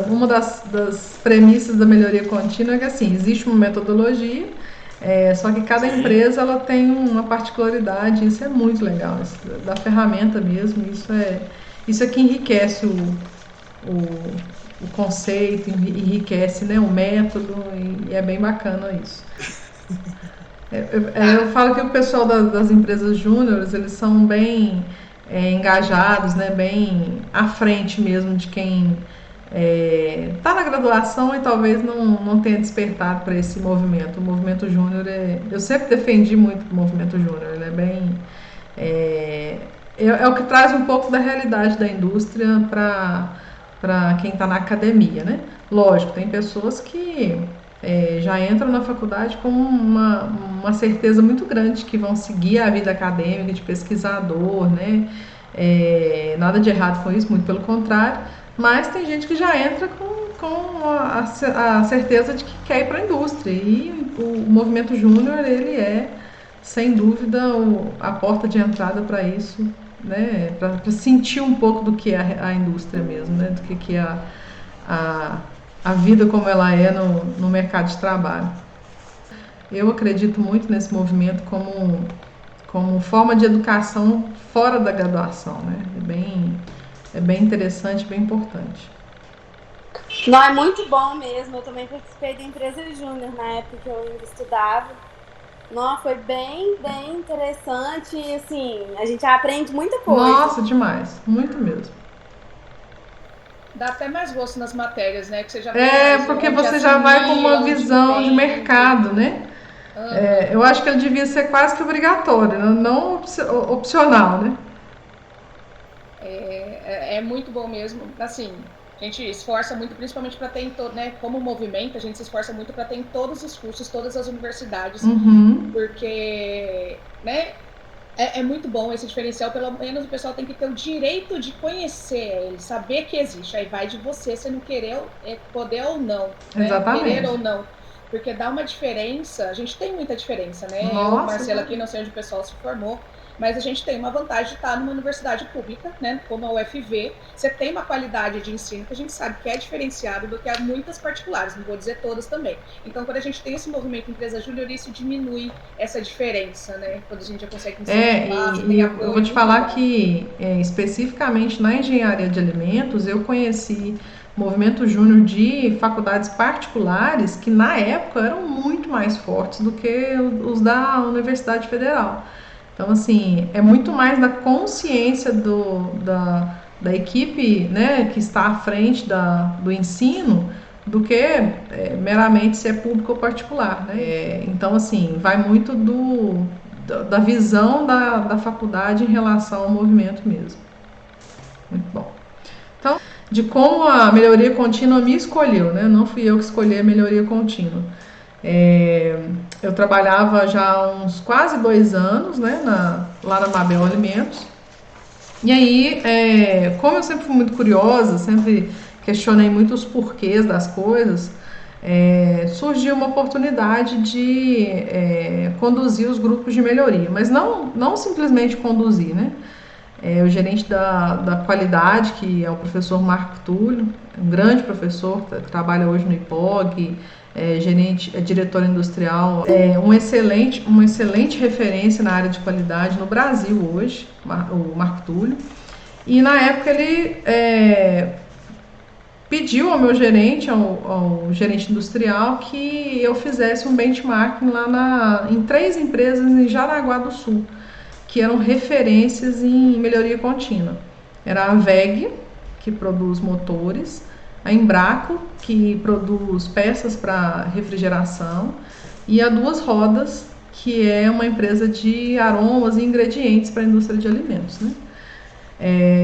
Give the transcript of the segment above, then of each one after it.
Uma das premissas da melhoria contínua é que assim, existe uma metodologia, só que cada empresa ela tem uma particularidade, isso é muito legal, isso, da ferramenta mesmo, isso é que enriquece o conceito, enriquece, né, o método, e é bem bacana isso. Eu Tá. falo que o pessoal das empresas júniores, eles são bem engajados, né, bem à frente mesmo de quem está na graduação e talvez não tenha despertado para esse movimento. O movimento júnior eu sempre defendi muito o movimento júnior, ele é bem é, é o que traz um pouco da realidade da indústria para quem está na academia, né? Lógico, tem pessoas que já entram na faculdade com uma certeza muito grande que vão seguir a vida acadêmica de pesquisador, né? Nada de errado com isso, muito pelo contrário, mas tem gente que já entra com a certeza de que quer ir para a indústria, e o movimento júnior ele é sem dúvida a porta de entrada para isso, né? Para sentir um pouco do que é a indústria mesmo, né? Do que é a, a vida como ela é no mercado de trabalho. Eu acredito muito nesse movimento como forma de educação fora da graduação, né? É bem interessante, bem importante. Não, é muito bom mesmo. Eu também participei da empresa júnior na época que eu ainda estudava. Não, foi bem interessante. E, assim, a gente aprende muita coisa. Nossa, demais, muito mesmo. Dá até mais gosto nas matérias, né? Que você já vê mais Porque onde você já vai com uma assimila, onde visão de entende. mercado, né? Eu Aham. acho que ele devia ser quase que obrigatório, não opcional, né? É muito bom mesmo. Assim, a gente esforça muito, principalmente para ter em todo, né? Como movimento, a gente se esforça muito para ter em todos os cursos, todas as universidades, Uhum. porque, né? É muito bom esse diferencial, pelo menos o pessoal tem que ter o direito de conhecer ele, saber que existe. Aí vai de você, se não querer, poder ou não, né? Querer Exatamente. ou não. Porque dá uma diferença, a gente tem muita diferença, né? Eu, Nossa, Marcela, aqui não sei onde o pessoal se formou, mas a gente tem uma vantagem de estar numa universidade pública, né? Como a UFV, você tem uma qualidade de ensino que a gente sabe que é diferenciado do que há muitas particulares, não vou dizer todas também. Então, quando a gente tem esse movimento empresa júnior, isso diminui essa diferença, né? Quando a gente já consegue incentivar, você e tem eu apoio, vou é te muito falar legal. que, especificamente na engenharia de alimentos, eu conheci movimento júnior de faculdades particulares que, na época, eram muito mais fortes do que os da Universidade Federal. Então, assim, é muito mais da consciência da equipe, né, que está à frente do ensino do que meramente se é público ou particular, né? Então, assim, vai muito da visão da faculdade em relação ao movimento mesmo. Muito bom. Então, de como a melhoria contínua me escolheu, né? Não fui eu que escolhi a melhoria contínua. É, eu trabalhava já há uns quase 2 anos, né, lá na Mabel Alimentos. E aí, como eu sempre fui muito curiosa, sempre questionei muito os porquês das coisas, surgiu uma oportunidade de conduzir os grupos de melhoria, mas não simplesmente conduzir, né? O gerente da qualidade, que é o professor Marco Túlio, um grande professor que trabalha hoje no IPOG, gerente, diretor industrial, uma excelente referência na área de qualidade no Brasil hoje, o Marco Túlio. E na época ele pediu ao meu gerente, ao gerente industrial, que eu fizesse um benchmarking lá em 3 empresas em Jaraguá do Sul, que eram referências em melhoria contínua. Era a VEG, que produz motores, a Embraco, que produz peças para refrigeração, e a Duas Rodas, que é uma empresa de aromas e ingredientes para a indústria de alimentos, né?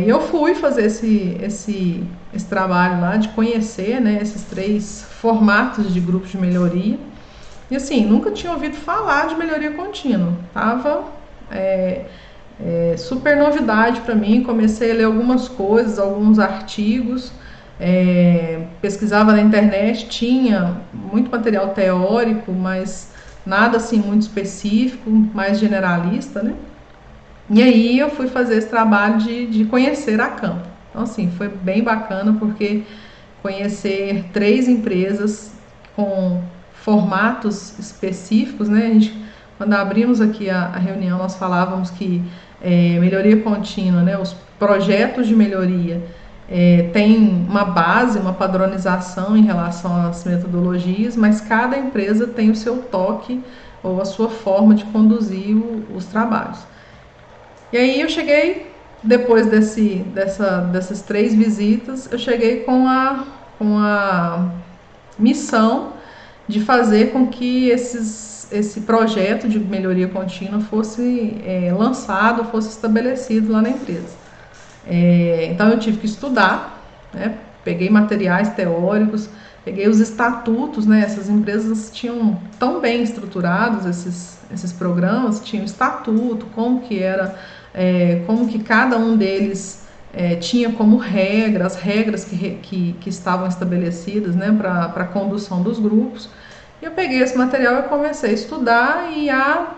Eu fui fazer esse trabalho lá de conhecer, né, esses 3 formatos de grupos de melhoria. E assim, nunca tinha ouvido falar de melhoria contínua. Tava super novidade para mim. Comecei a ler algumas coisas, alguns artigos, pesquisava na internet, tinha muito material teórico, mas nada assim muito específico, mais generalista, né? E aí eu fui fazer esse trabalho de conhecer a campo. Então, assim, foi bem bacana porque conhecer 3 empresas com formatos específicos, né? A gente, quando abrimos aqui a reunião, nós falávamos que melhoria contínua, né? Os projetos de melhoria tem uma base, uma padronização em relação às metodologias, mas cada empresa tem o seu toque ou a sua forma de conduzir os trabalhos. E aí eu cheguei, depois dessas 3 visitas, eu cheguei com a missão de fazer com que esse projeto de melhoria contínua fosse lançado, fosse estabelecido lá na empresa. Então eu tive que estudar, né? Peguei materiais teóricos, peguei os estatutos, né? Essas empresas tinham tão bem estruturados esses programas, tinha o estatuto, como que cada um deles tinha como as regras que estavam estabelecidas, né, para a condução dos grupos. E eu peguei esse material e comecei a estudar e a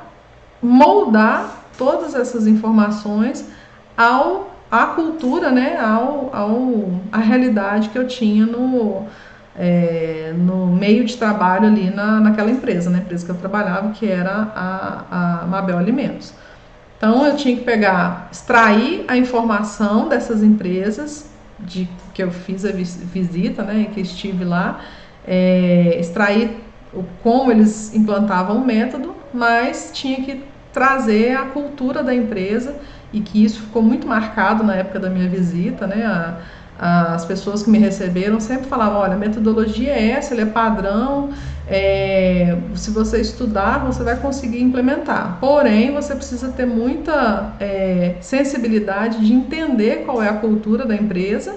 moldar todas essas informações à cultura, né, à realidade que eu tinha no meio de trabalho ali naquela empresa, na empresa que eu trabalhava, que era a Mabel Alimentos. Então eu tinha que extrair a informação dessas empresas que eu fiz a visita, né, que estive lá, extrair como eles implantavam o método, mas tinha que trazer a cultura da empresa, e que isso ficou muito marcado na época da minha visita, né? As pessoas que me receberam sempre falavam, olha, a metodologia é essa, ela é padrão, se você estudar, você vai conseguir implementar. Porém, você precisa ter muita sensibilidade de entender qual é a cultura da empresa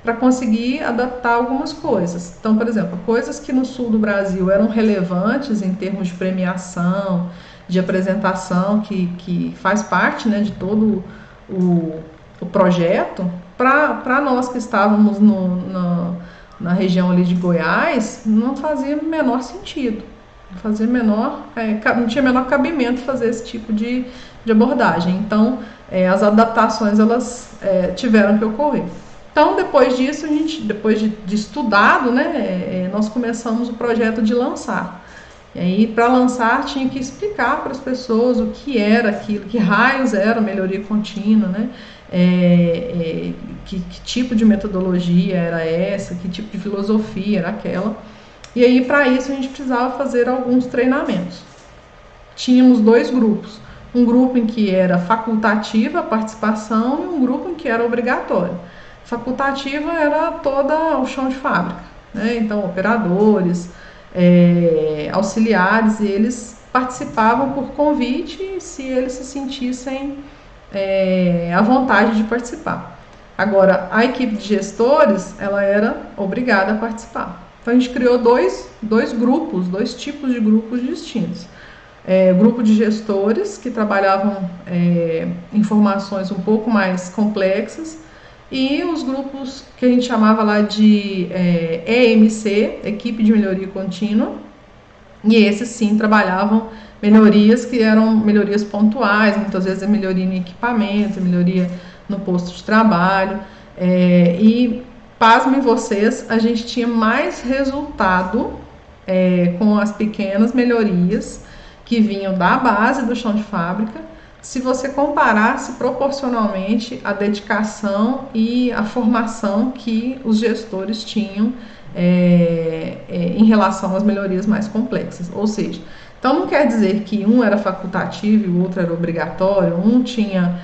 para conseguir adaptar algumas coisas. Então, por exemplo, coisas que no sul do Brasil eram relevantes em termos de premiação, de apresentação, que faz parte, né, de todo o projeto, para nós que estávamos na região ali de Goiás, não fazia o menor sentido, não tinha menor cabimento fazer esse tipo de abordagem. Então, as adaptações elas tiveram que ocorrer. Então, depois disso, depois de estudado, né, nós começamos o projeto de lançar. E aí, para lançar, tinha que explicar para as pessoas o que era aquilo, que raios era a melhoria contínua, né? Que tipo de metodologia era essa, que tipo de filosofia era aquela. E aí, para isso, a gente precisava fazer alguns treinamentos. Tínhamos 2 grupos. Um grupo em que era facultativa a participação e um grupo em que era obrigatório. Facultativa era todo o chão de fábrica, né? Então, operadores, auxiliares, e eles participavam por convite se eles se sentissem à vontade de participar. Agora, a equipe de gestores, ela era obrigada a participar. Então a gente criou dois grupos, 2 tipos de grupos distintos. Grupo de gestores que trabalhavam informações um pouco mais complexas, e os grupos que a gente chamava lá de EMC, Equipe de Melhoria Contínua, e esses sim trabalhavam melhorias que eram melhorias pontuais, muitas vezes melhoria em equipamento, melhoria no posto de trabalho, e pasmem vocês, a gente tinha mais resultado com as pequenas melhorias que vinham da base do chão de fábrica, se você comparasse proporcionalmente a dedicação e a formação que os gestores tinham em relação às melhorias mais complexas. Ou seja, então não quer dizer que um era facultativo e o outro era obrigatório, um tinha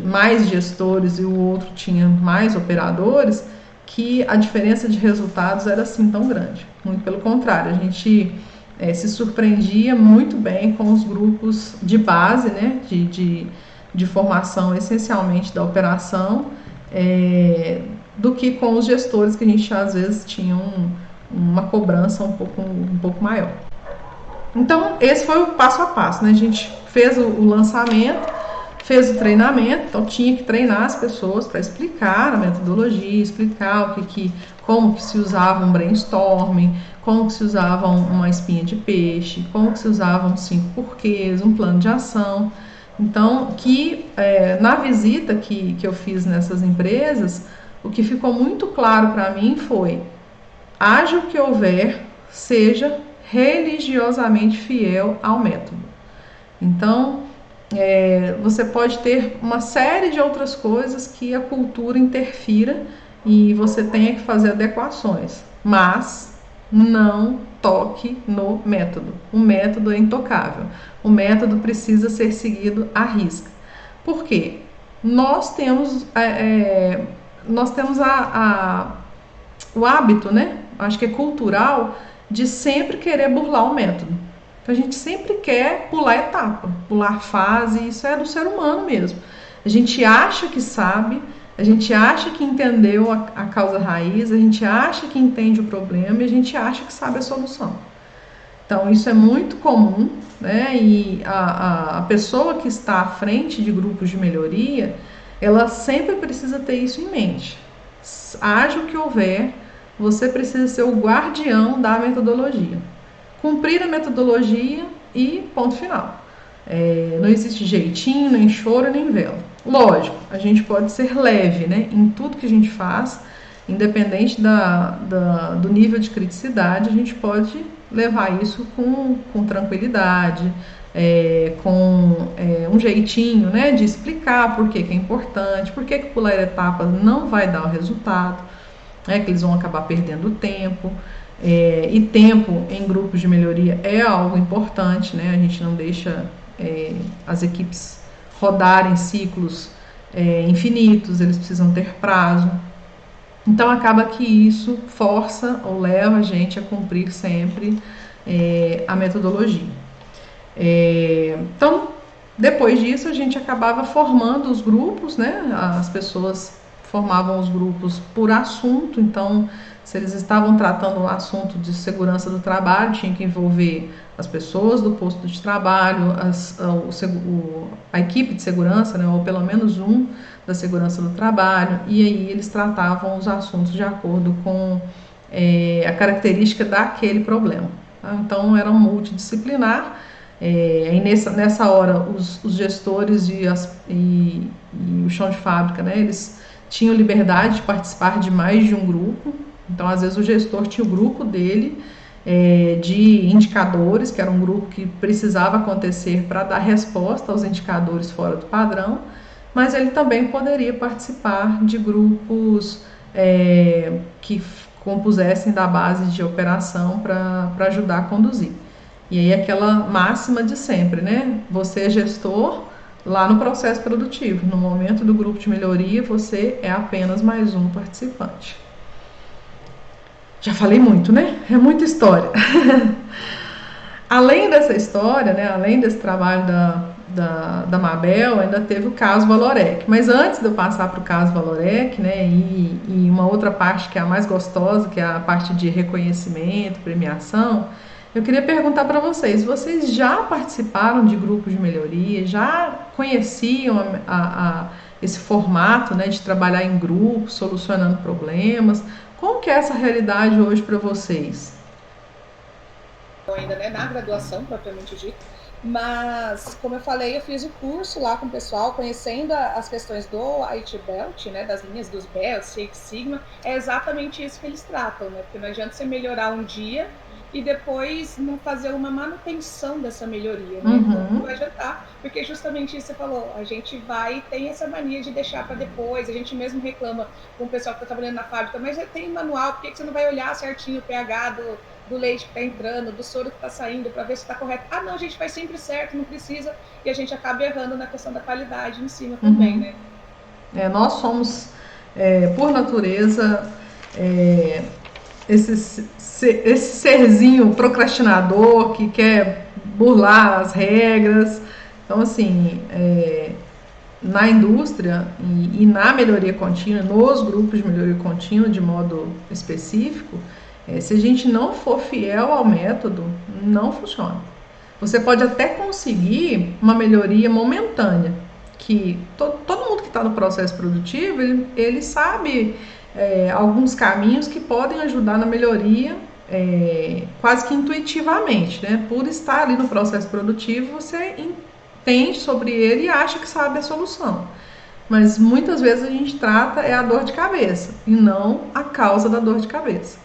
mais gestores e o outro tinha mais operadores, que a diferença de resultados era assim tão grande. Muito pelo contrário, a gente se surpreendia muito bem com os grupos de base, né, de formação essencialmente da operação, do que com os gestores, que a gente às vezes tinha uma cobrança um pouco maior. Então esse foi o passo a passo, né? A gente fez o lançamento, fez o treinamento, então tinha que treinar as pessoas para explicar a metodologia, explicar como que se usava um brainstorming, como que se usava uma espinha de peixe, como que se usavam 5 porquês, um plano de ação. Então, na visita que eu fiz nessas empresas, o que ficou muito claro para mim foi: haja o que houver, seja religiosamente fiel ao método. Então, você pode ter uma série de outras coisas que a cultura interfira e você tenha que fazer adequações, mas não toque no método. O método é intocável. O método precisa ser seguido à risca. Por quê? Nós temos o hábito, né? Acho que é cultural, de sempre querer burlar o método. Então a gente sempre quer pular etapa, pular fase, isso é do ser humano mesmo. A gente acha que sabe, a gente acha que entendeu a causa raiz, a gente acha que entende o problema e a gente acha que sabe a solução. Então isso é muito comum, né? E a pessoa que está à frente de grupos de melhoria, ela sempre precisa ter isso em mente. Haja o que houver, você precisa ser o guardião da metodologia. Cumprir a metodologia e ponto final. Não existe jeitinho, nem choro, nem vela. Lógico, a gente pode ser leve, né, em tudo que a gente faz, independente do nível de criticidade, a gente pode levar isso com tranquilidade, com um jeitinho, né, de explicar por que é importante, por que pular etapas não vai dar o resultado, né, que eles vão acabar perdendo tempo. E tempo em grupos de melhoria é algo importante, né? A gente não deixa as equipes rodarem ciclos infinitos, eles precisam ter prazo. Então acaba que isso força ou leva a gente a cumprir sempre a metodologia. Então, depois disso, a gente acabava formando os grupos, né? As pessoas formavam os grupos por assunto, então se eles estavam tratando um assunto de segurança do trabalho, tinha que envolver as pessoas do posto de trabalho, a equipe de segurança, né, ou pelo menos um da segurança do trabalho, e aí eles tratavam os assuntos de acordo com a característica daquele problema. Tá? Então era um multidisciplinar, e nessa hora os gestores e o chão de fábrica, né, eles tinham liberdade de participar de mais de um grupo. Então, às vezes, o gestor tinha o grupo dele de indicadores, que era um grupo que precisava acontecer para dar resposta aos indicadores fora do padrão, mas ele também poderia participar de grupos que compusessem da base de operação para ajudar a conduzir. E aí aquela máxima de sempre, né? Você é gestor lá no processo produtivo. No momento do grupo de melhoria, você é apenas mais um participante. Já falei muito, né? É muita história. Além dessa história, né? Além desse trabalho da Mabel, ainda teve o caso Valorec. Mas antes de eu passar para o caso Valorec, né? E uma outra parte que é a mais gostosa, que é a parte de reconhecimento, premiação, eu queria perguntar para vocês já participaram de grupos de melhoria, já conheciam esse formato, né, de trabalhar em grupo, solucionando problemas? Como que é essa realidade hoje para vocês? Ainda, né, na graduação, propriamente dito, mas, como eu falei, eu fiz o curso lá com o pessoal, conhecendo as questões do IT Belt, né, das linhas dos belts, Six Sigma, é exatamente isso que eles tratam, né, porque não adianta você melhorar um dia e depois não fazer uma manutenção dessa melhoria, né? Então não vai adiantar, porque justamente isso que você falou, a gente tem essa mania de deixar para depois, a gente mesmo reclama com o pessoal que está trabalhando na fábrica, mas tem manual, por que você não vai olhar certinho o pH do leite que está entrando, do soro que está saindo, para ver se está correto? Ah, não, a gente faz sempre certo, não precisa, e a gente acaba errando na questão da qualidade em cima também, né? Nós somos, por natureza, esse serzinho procrastinador que quer burlar as regras. Então, assim, na indústria e na melhoria contínua, nos grupos de melhoria contínua de modo específico, se a gente não for fiel ao método, não funciona. Você pode até conseguir uma melhoria momentânea, que todo mundo que está no processo produtivo, ele sabe alguns caminhos que podem ajudar na melhoria quase que intuitivamente, né? Por estar ali no processo produtivo, você entende sobre ele e acha que sabe a solução. mas muitas vezes a gente trata a dor de cabeça e não a causa da dor de cabeça.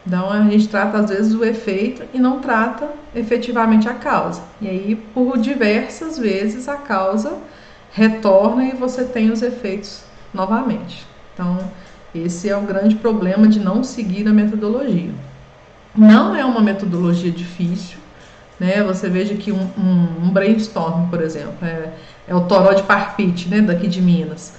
Então a gente trata às vezes o efeito e não trata efetivamente a causa. E aí por diversas vezes a causa retorna e você tem os efeitos novamente. Então esse é o grande problema de não seguir a metodologia. Não é uma metodologia difícil, né? Você veja que um brainstorm, por exemplo, é o toró de Parpite, né? Daqui de Minas.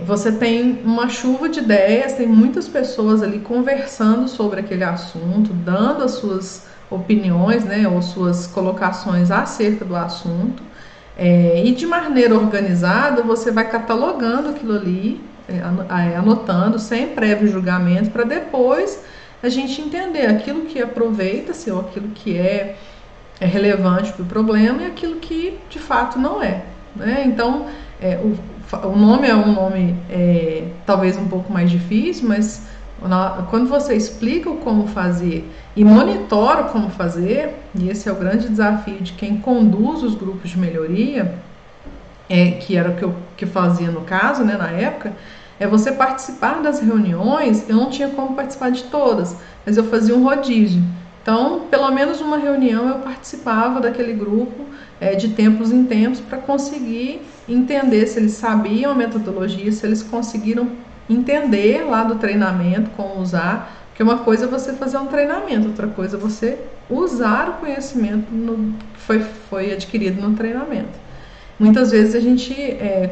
Você tem uma chuva de ideias, tem muitas pessoas ali conversando sobre aquele assunto, dando as suas opiniões, né, ou suas colocações acerca do assunto, e de maneira organizada você vai catalogando aquilo ali, anotando, sem prévio julgamento, para depois a gente entender aquilo que aproveita-se ou aquilo que é relevante para o problema e aquilo que de fato não é, né? Então, o nome é um nome talvez um pouco mais difícil, mas quando você explica o como fazer e monitora o como fazer, e esse é o grande desafio de quem conduz os grupos de melhoria, que era o que eu fazia no caso, né, na época, você participar das reuniões. Eu não tinha como participar de todas, mas eu fazia um rodízio. Então, pelo menos uma reunião eu participava daquele grupo de tempos em tempos para conseguir entender se eles sabiam a metodologia, se eles conseguiram entender lá do treinamento como usar, porque uma coisa é você fazer um treinamento, outra coisa é você usar o conhecimento que foi adquirido no treinamento. Muitas vezes a gente,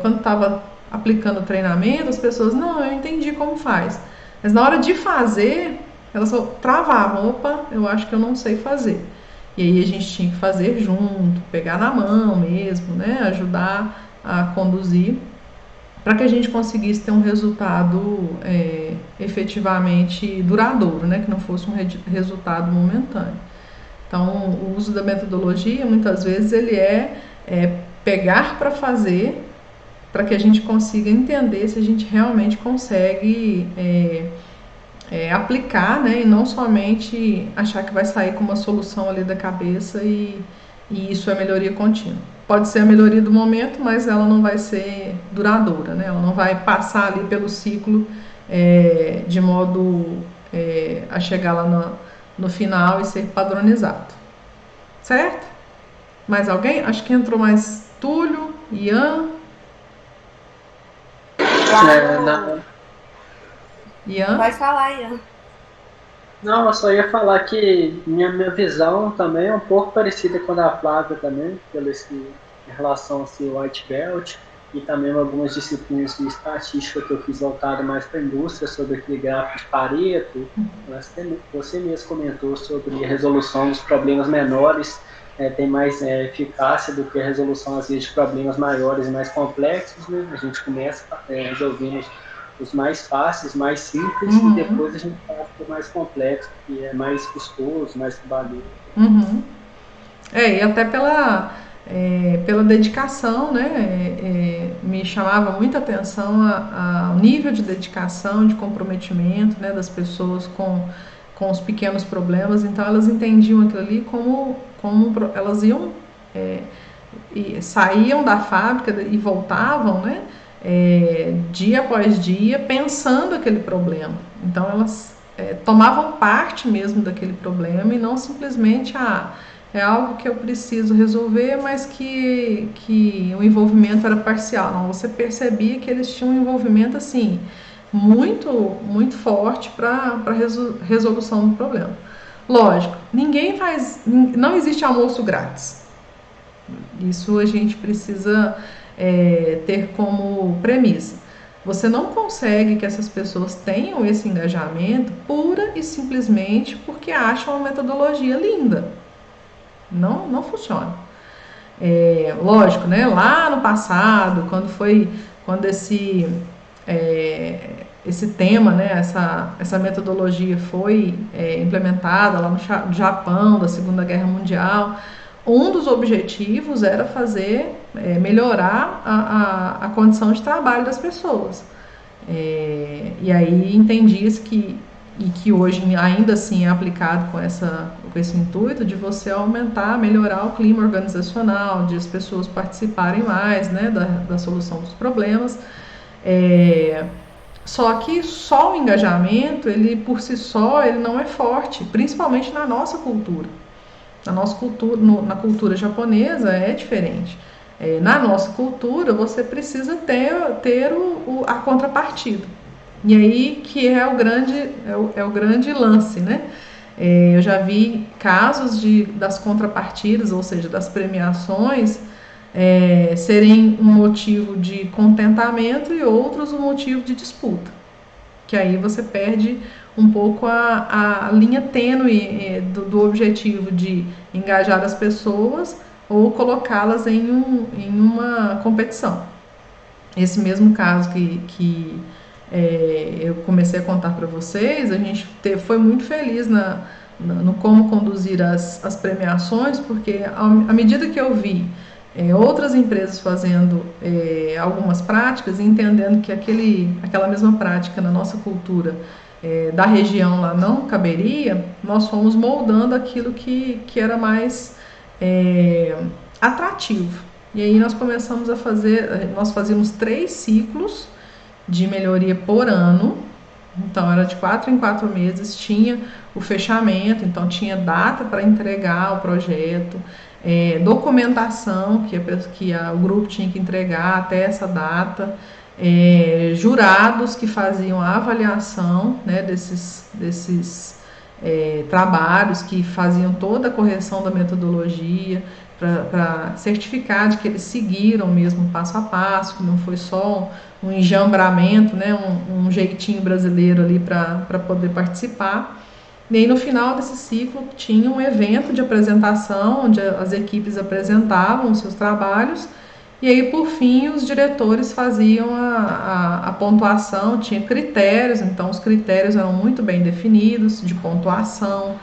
quando estava aplicando o treinamento, as pessoas, não, eu entendi como faz, mas na hora de fazer, elas só travavam, opa, eu acho que eu não sei fazer. E aí a gente tinha que fazer junto, pegar na mão mesmo, né, ajudar a conduzir, para que a gente conseguisse ter um resultado efetivamente duradouro, né, que não fosse um resultado momentâneo. Então, o uso da metodologia, muitas vezes, ele pegar para fazer, para que a gente consiga entender se a gente realmente consegue aplicar, né, e não somente achar que vai sair com uma solução ali da cabeça e isso é melhoria contínua. Pode ser a melhoria do momento, mas ela não vai ser duradoura, né? Ela não vai passar ali pelo ciclo de modo a chegar lá no final e ser padronizado. Certo? Mais alguém? Acho que entrou mais Túlio, Ian. Ian? Pode falar, Ian. Não, eu só ia falar que minha visão também é um pouco parecida com a da Flávia também, em relação ao White Belt, e também algumas disciplinas de estatística que eu fiz voltada mais para a indústria, sobre aquele gráfico de Pareto. Você mesmo comentou sobre a resolução dos problemas menores, tem mais eficácia do que a resolução, às vezes, de problemas maiores e mais complexos, né? A gente começa resolvendo os mais fáceis, mais simples, e depois a gente passa para o mais complexo, que é mais custoso, mais trabalhoso. E até pela dedicação, né? Me chamava muita atenção o nível de dedicação, de comprometimento, né, das pessoas com os pequenos problemas. Então elas entendiam aquilo ali como elas iam saíam da fábrica e voltavam, né, dia após dia, pensando aquele problema. Então elas tomavam parte mesmo daquele problema e não simplesmente é algo que eu preciso resolver, mas que o envolvimento era parcial. Não, você percebia que eles tinham um envolvimento assim muito, muito forte para a resolução do problema. Lógico, não existe almoço grátis. Isso a gente precisa ter como premissa. Você não consegue que essas pessoas tenham esse engajamento pura e simplesmente porque acham a metodologia linda. Não funciona. Lógico, né? Lá no passado, quando esse tema, né? Essa metodologia foi implementada lá no Japão, da Segunda Guerra Mundial, um dos objetivos era melhorar a condição de trabalho das pessoas. E aí entendia-se que e que hoje ainda assim é aplicado com esse intuito de você aumentar, melhorar o clima organizacional, de as pessoas participarem mais, né, da solução dos problemas. Só que só o engajamento, ele por si só, ele não é forte, principalmente na nossa cultura. Na cultura japonesa é diferente. Na nossa cultura, você precisa ter a contrapartida. E aí que é o grande lance, né? Eu já vi casos das contrapartidas, ou seja, das premiações, serem um motivo de contentamento e outros um motivo de disputa. Que aí você perde um pouco a linha tênue do objetivo de engajar as pessoas ou colocá-las em uma competição. Esse mesmo caso que eu comecei a contar para vocês, a gente foi muito feliz no como conduzir as premiações, porque à medida que eu vi outras empresas fazendo algumas práticas e entendendo que aquela mesma prática na nossa cultura da região lá não caberia, nós fomos moldando aquilo que era mais atrativo. E aí nós começamos a nós fazíamos 3 ciclos de melhoria por ano. Então era de 4 em 4 meses, tinha o fechamento, então tinha data para entregar o projeto, documentação que o grupo tinha que entregar até essa data, jurados que faziam a avaliação, né, desses trabalhos, que faziam toda a correção da metodologia para certificar de que eles seguiram mesmo passo a passo, que não foi só um enjambramento, né, um jeitinho brasileiro ali para poder participar. E aí no final desse ciclo tinha um evento de apresentação, onde as equipes apresentavam os seus trabalhos, e aí por fim os diretores faziam a pontuação, tinha critérios, então os critérios eram muito bem definidos, de pontuação,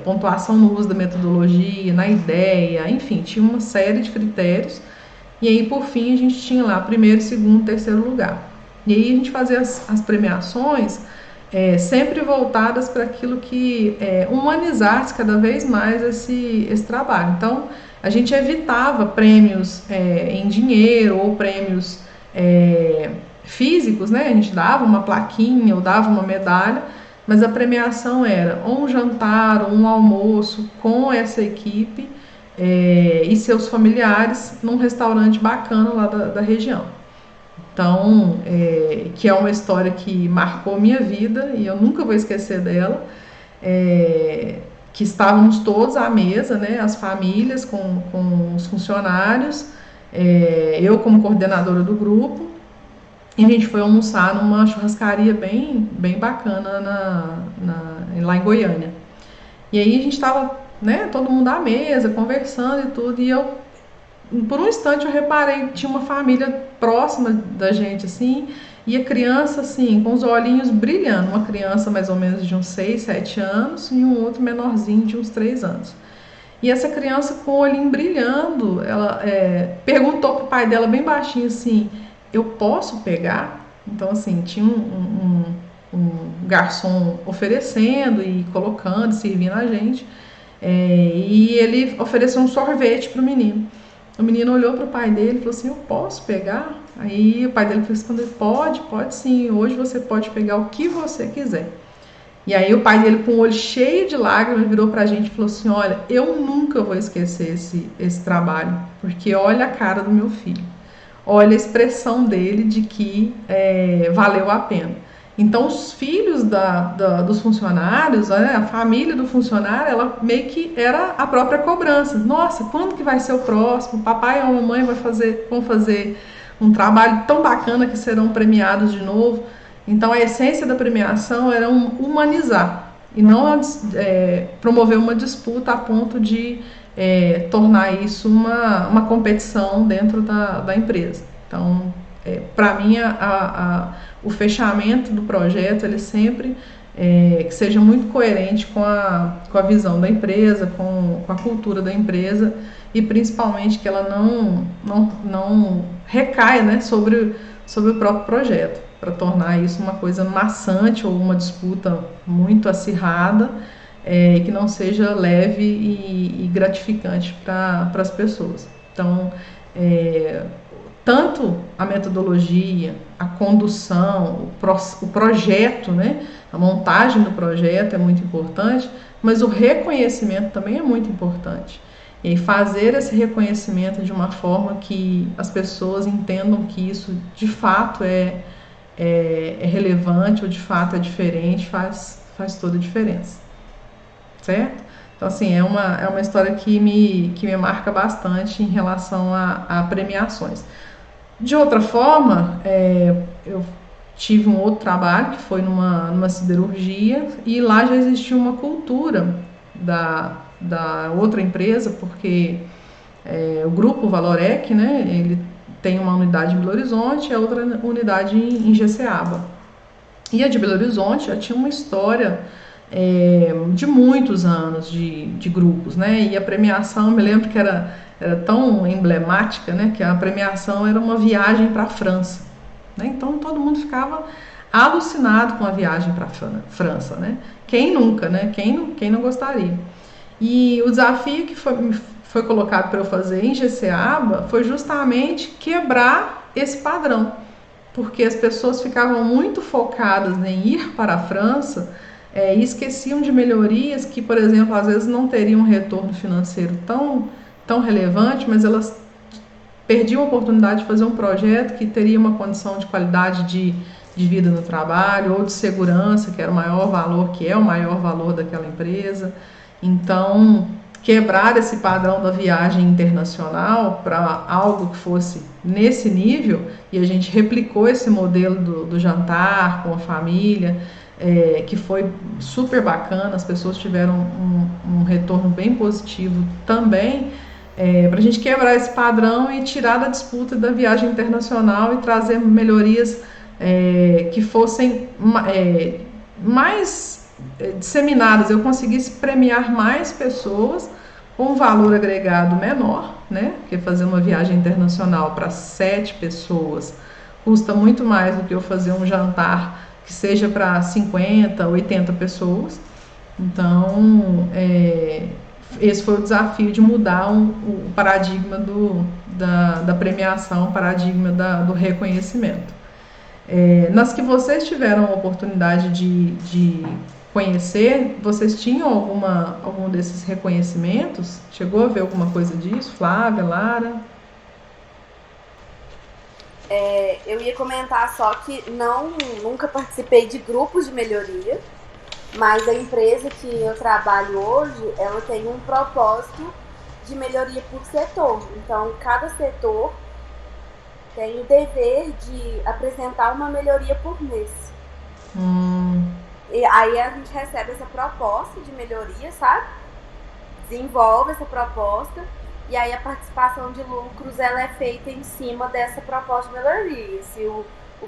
pontuação no uso da metodologia, na ideia, enfim, tinha uma série de critérios. E aí, por fim, a gente tinha lá primeiro, segundo, terceiro lugar. E aí a gente fazia as premiações sempre voltadas para aquilo que humanizasse cada vez mais esse trabalho. Então, a gente evitava prêmios em dinheiro ou prêmios físicos, né? A gente dava uma plaquinha ou dava uma medalha, mas a premiação era ou um jantar ou um almoço com essa equipe e seus familiares num restaurante bacana lá da região. Então, que é uma história que marcou minha vida e eu nunca vou esquecer dela, que estávamos todos à mesa, né, as famílias com os funcionários, eu como coordenadora do grupo, e a gente foi almoçar numa churrascaria bem, bem bacana lá em Goiânia. E aí a gente estava, né, todo mundo à mesa, conversando e tudo, e por um instante eu reparei que tinha uma família próxima da gente, assim, e a criança, assim, com os olhinhos brilhando, uma criança mais ou menos de uns 6, 7 anos e um outro menorzinho de uns 3 anos. E essa criança com o olhinho brilhando, ela perguntou pro pai dela bem baixinho assim, eu posso pegar? Então, assim, tinha um garçom oferecendo e colocando, servindo a gente, e ele ofereceu um sorvete pro menino. O menino olhou pro pai dele e falou assim, eu posso pegar? Aí o pai dele respondeu, pode sim, hoje você pode pegar o que você quiser. E aí o pai dele, com o olho cheio de lágrimas, virou pra gente e falou assim, olha, eu nunca vou esquecer esse trabalho, porque olha a cara do meu filho, olha a expressão dele de que valeu a pena. Então os filhos dos funcionários, a família do funcionário, ela meio que era a própria cobrança. Nossa, quando que vai ser o próximo? Papai e a mamãe vão fazer um trabalho tão bacana que serão premiados de novo. Então a essência da premiação era humanizar e não promover uma disputa a ponto de tornar isso uma competição dentro da empresa. Então, para mim, o fechamento do projeto ele sempre que seja muito coerente com a visão da empresa, com a cultura da empresa e principalmente que ela não recaia, né, sobre o próprio projeto. para tornar isso uma coisa maçante ou uma disputa muito acirrada, que não seja leve e gratificante para as pessoas. Então, tanto a metodologia, a condução, o projeto, né? A montagem do projeto é muito importante, mas o reconhecimento também é muito importante. E fazer esse reconhecimento de uma forma que as pessoas entendam que isso de fato é relevante ou de fato é diferente, faz toda a diferença. Certo? Então, assim, é uma história que me marca bastante em relação a premiações. De outra forma, eu tive um outro trabalho que foi numa siderurgia, e lá já existia uma cultura da outra empresa, porque o grupo Valorec, né, ele tem uma unidade em Belo Horizonte e a outra unidade em Jeceaba. E a de Belo Horizonte já tinha uma história de muitos anos de grupos, né? E a premiação, me lembro que era tão emblemática, né? Que a premiação era uma viagem para a França, né? Então todo mundo ficava alucinado com a viagem para a França, né? Quem nunca, né? Quem não gostaria? E o desafio que foi colocado para eu fazer em Jeceaba foi justamente quebrar esse padrão, porque as pessoas ficavam muito focadas em ir para a França e esqueciam de melhorias que, por exemplo, às vezes não teriam um retorno financeiro tão relevante, mas elas perdiam a oportunidade de fazer um projeto que teria uma condição de qualidade de vida no trabalho, ou de segurança, que era o maior valor, que é o maior valor daquela empresa. Então, quebrar esse padrão da viagem internacional para algo que fosse nesse nível, e a gente replicou esse modelo do jantar com a família, que foi super bacana, as pessoas tiveram um retorno bem positivo também, para a gente quebrar esse padrão e tirar da disputa da viagem internacional e trazer melhorias que fossem mais disseminadas, eu conseguisse premiar mais pessoas com um valor agregado menor, né? Porque fazer uma viagem internacional para 7 pessoas custa muito mais do que eu fazer um jantar que seja para 50, 80 pessoas. Então, esse foi o desafio de mudar o paradigma da premiação, o paradigma do reconhecimento. Nas que vocês tiveram a oportunidade de conhecer, vocês tinham algum desses reconhecimentos? Chegou a ver alguma coisa disso? Flávia, Lara? Eu ia comentar só que nunca participei de grupos de melhoria, mas a empresa que eu trabalho hoje, ela tem um propósito de melhoria por setor. Então, cada setor tem o dever de apresentar uma melhoria por mês. E aí a gente recebe essa proposta de melhoria, sabe? Desenvolve essa proposta e aí a participação de lucros ela é feita em cima dessa proposta de melhoria. Se o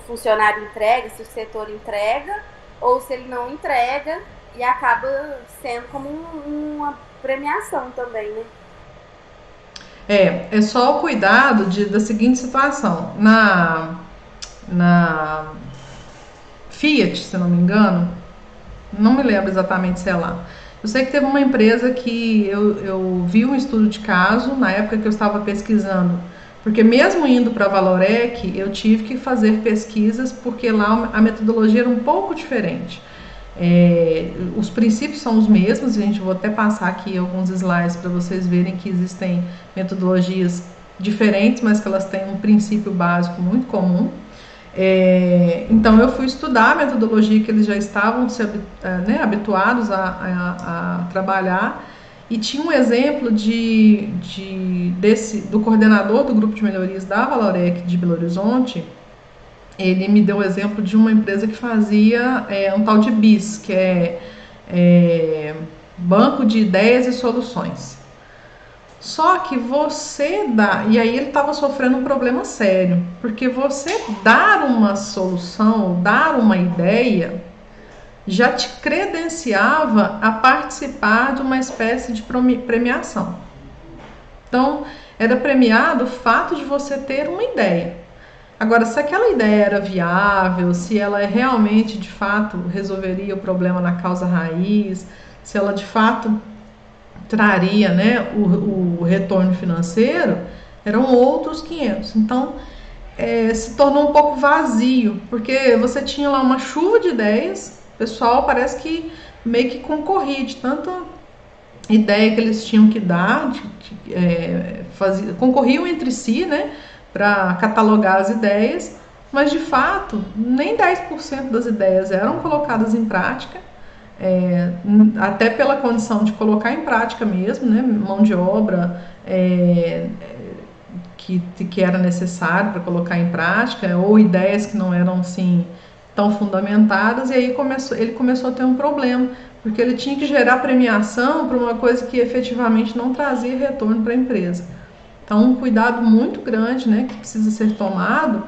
funcionário entrega, se o setor entrega ou se ele não entrega, e acaba sendo como uma premiação também, né? É só o cuidado da seguinte situação. Na Fiat, se não me engano, não me lembro exatamente se é lá. Eu sei que teve uma empresa que eu vi um estudo de caso na época que eu estava pesquisando, porque mesmo indo para a Valorec, eu tive que fazer pesquisas, porque lá a metodologia era um pouco diferente. Os princípios são os mesmos, a gente vou até passar aqui alguns slides para vocês verem que existem metodologias diferentes, mas que elas têm um princípio básico muito comum. Então eu fui estudar a metodologia que eles já estavam habituados a trabalhar, e tinha um exemplo do coordenador do grupo de melhorias da Valorec de Belo Horizonte. Ele me deu o exemplo de uma empresa que fazia um tal de BIS, que é Banco de Ideias e Soluções. Só que e aí ele estava sofrendo um problema sério, porque você dar uma solução, dar uma ideia, já te credenciava a participar de uma espécie de premiação. Então, era premiado o fato de você ter uma ideia. Agora, se aquela ideia era viável, se ela realmente, de fato, resolveria o problema na causa raiz, se ela de fato traria, né, o retorno financeiro, eram outros 500. Então, se tornou um pouco vazio, porque você tinha lá uma chuva de ideias, o pessoal parece que meio que concorria de tanta ideia que eles tinham que dar, concorriam entre si, né, para catalogar as ideias, mas de fato nem 10% das ideias eram colocadas em prática, até pela condição de colocar em prática mesmo, né, mão de obra que era necessário para colocar em prática, ou ideias que não eram assim tão fundamentadas, e aí ele começou a ter um problema, porque ele tinha que gerar premiação para uma coisa que efetivamente não trazia retorno para a empresa. Então, um cuidado muito grande, né, que precisa ser tomado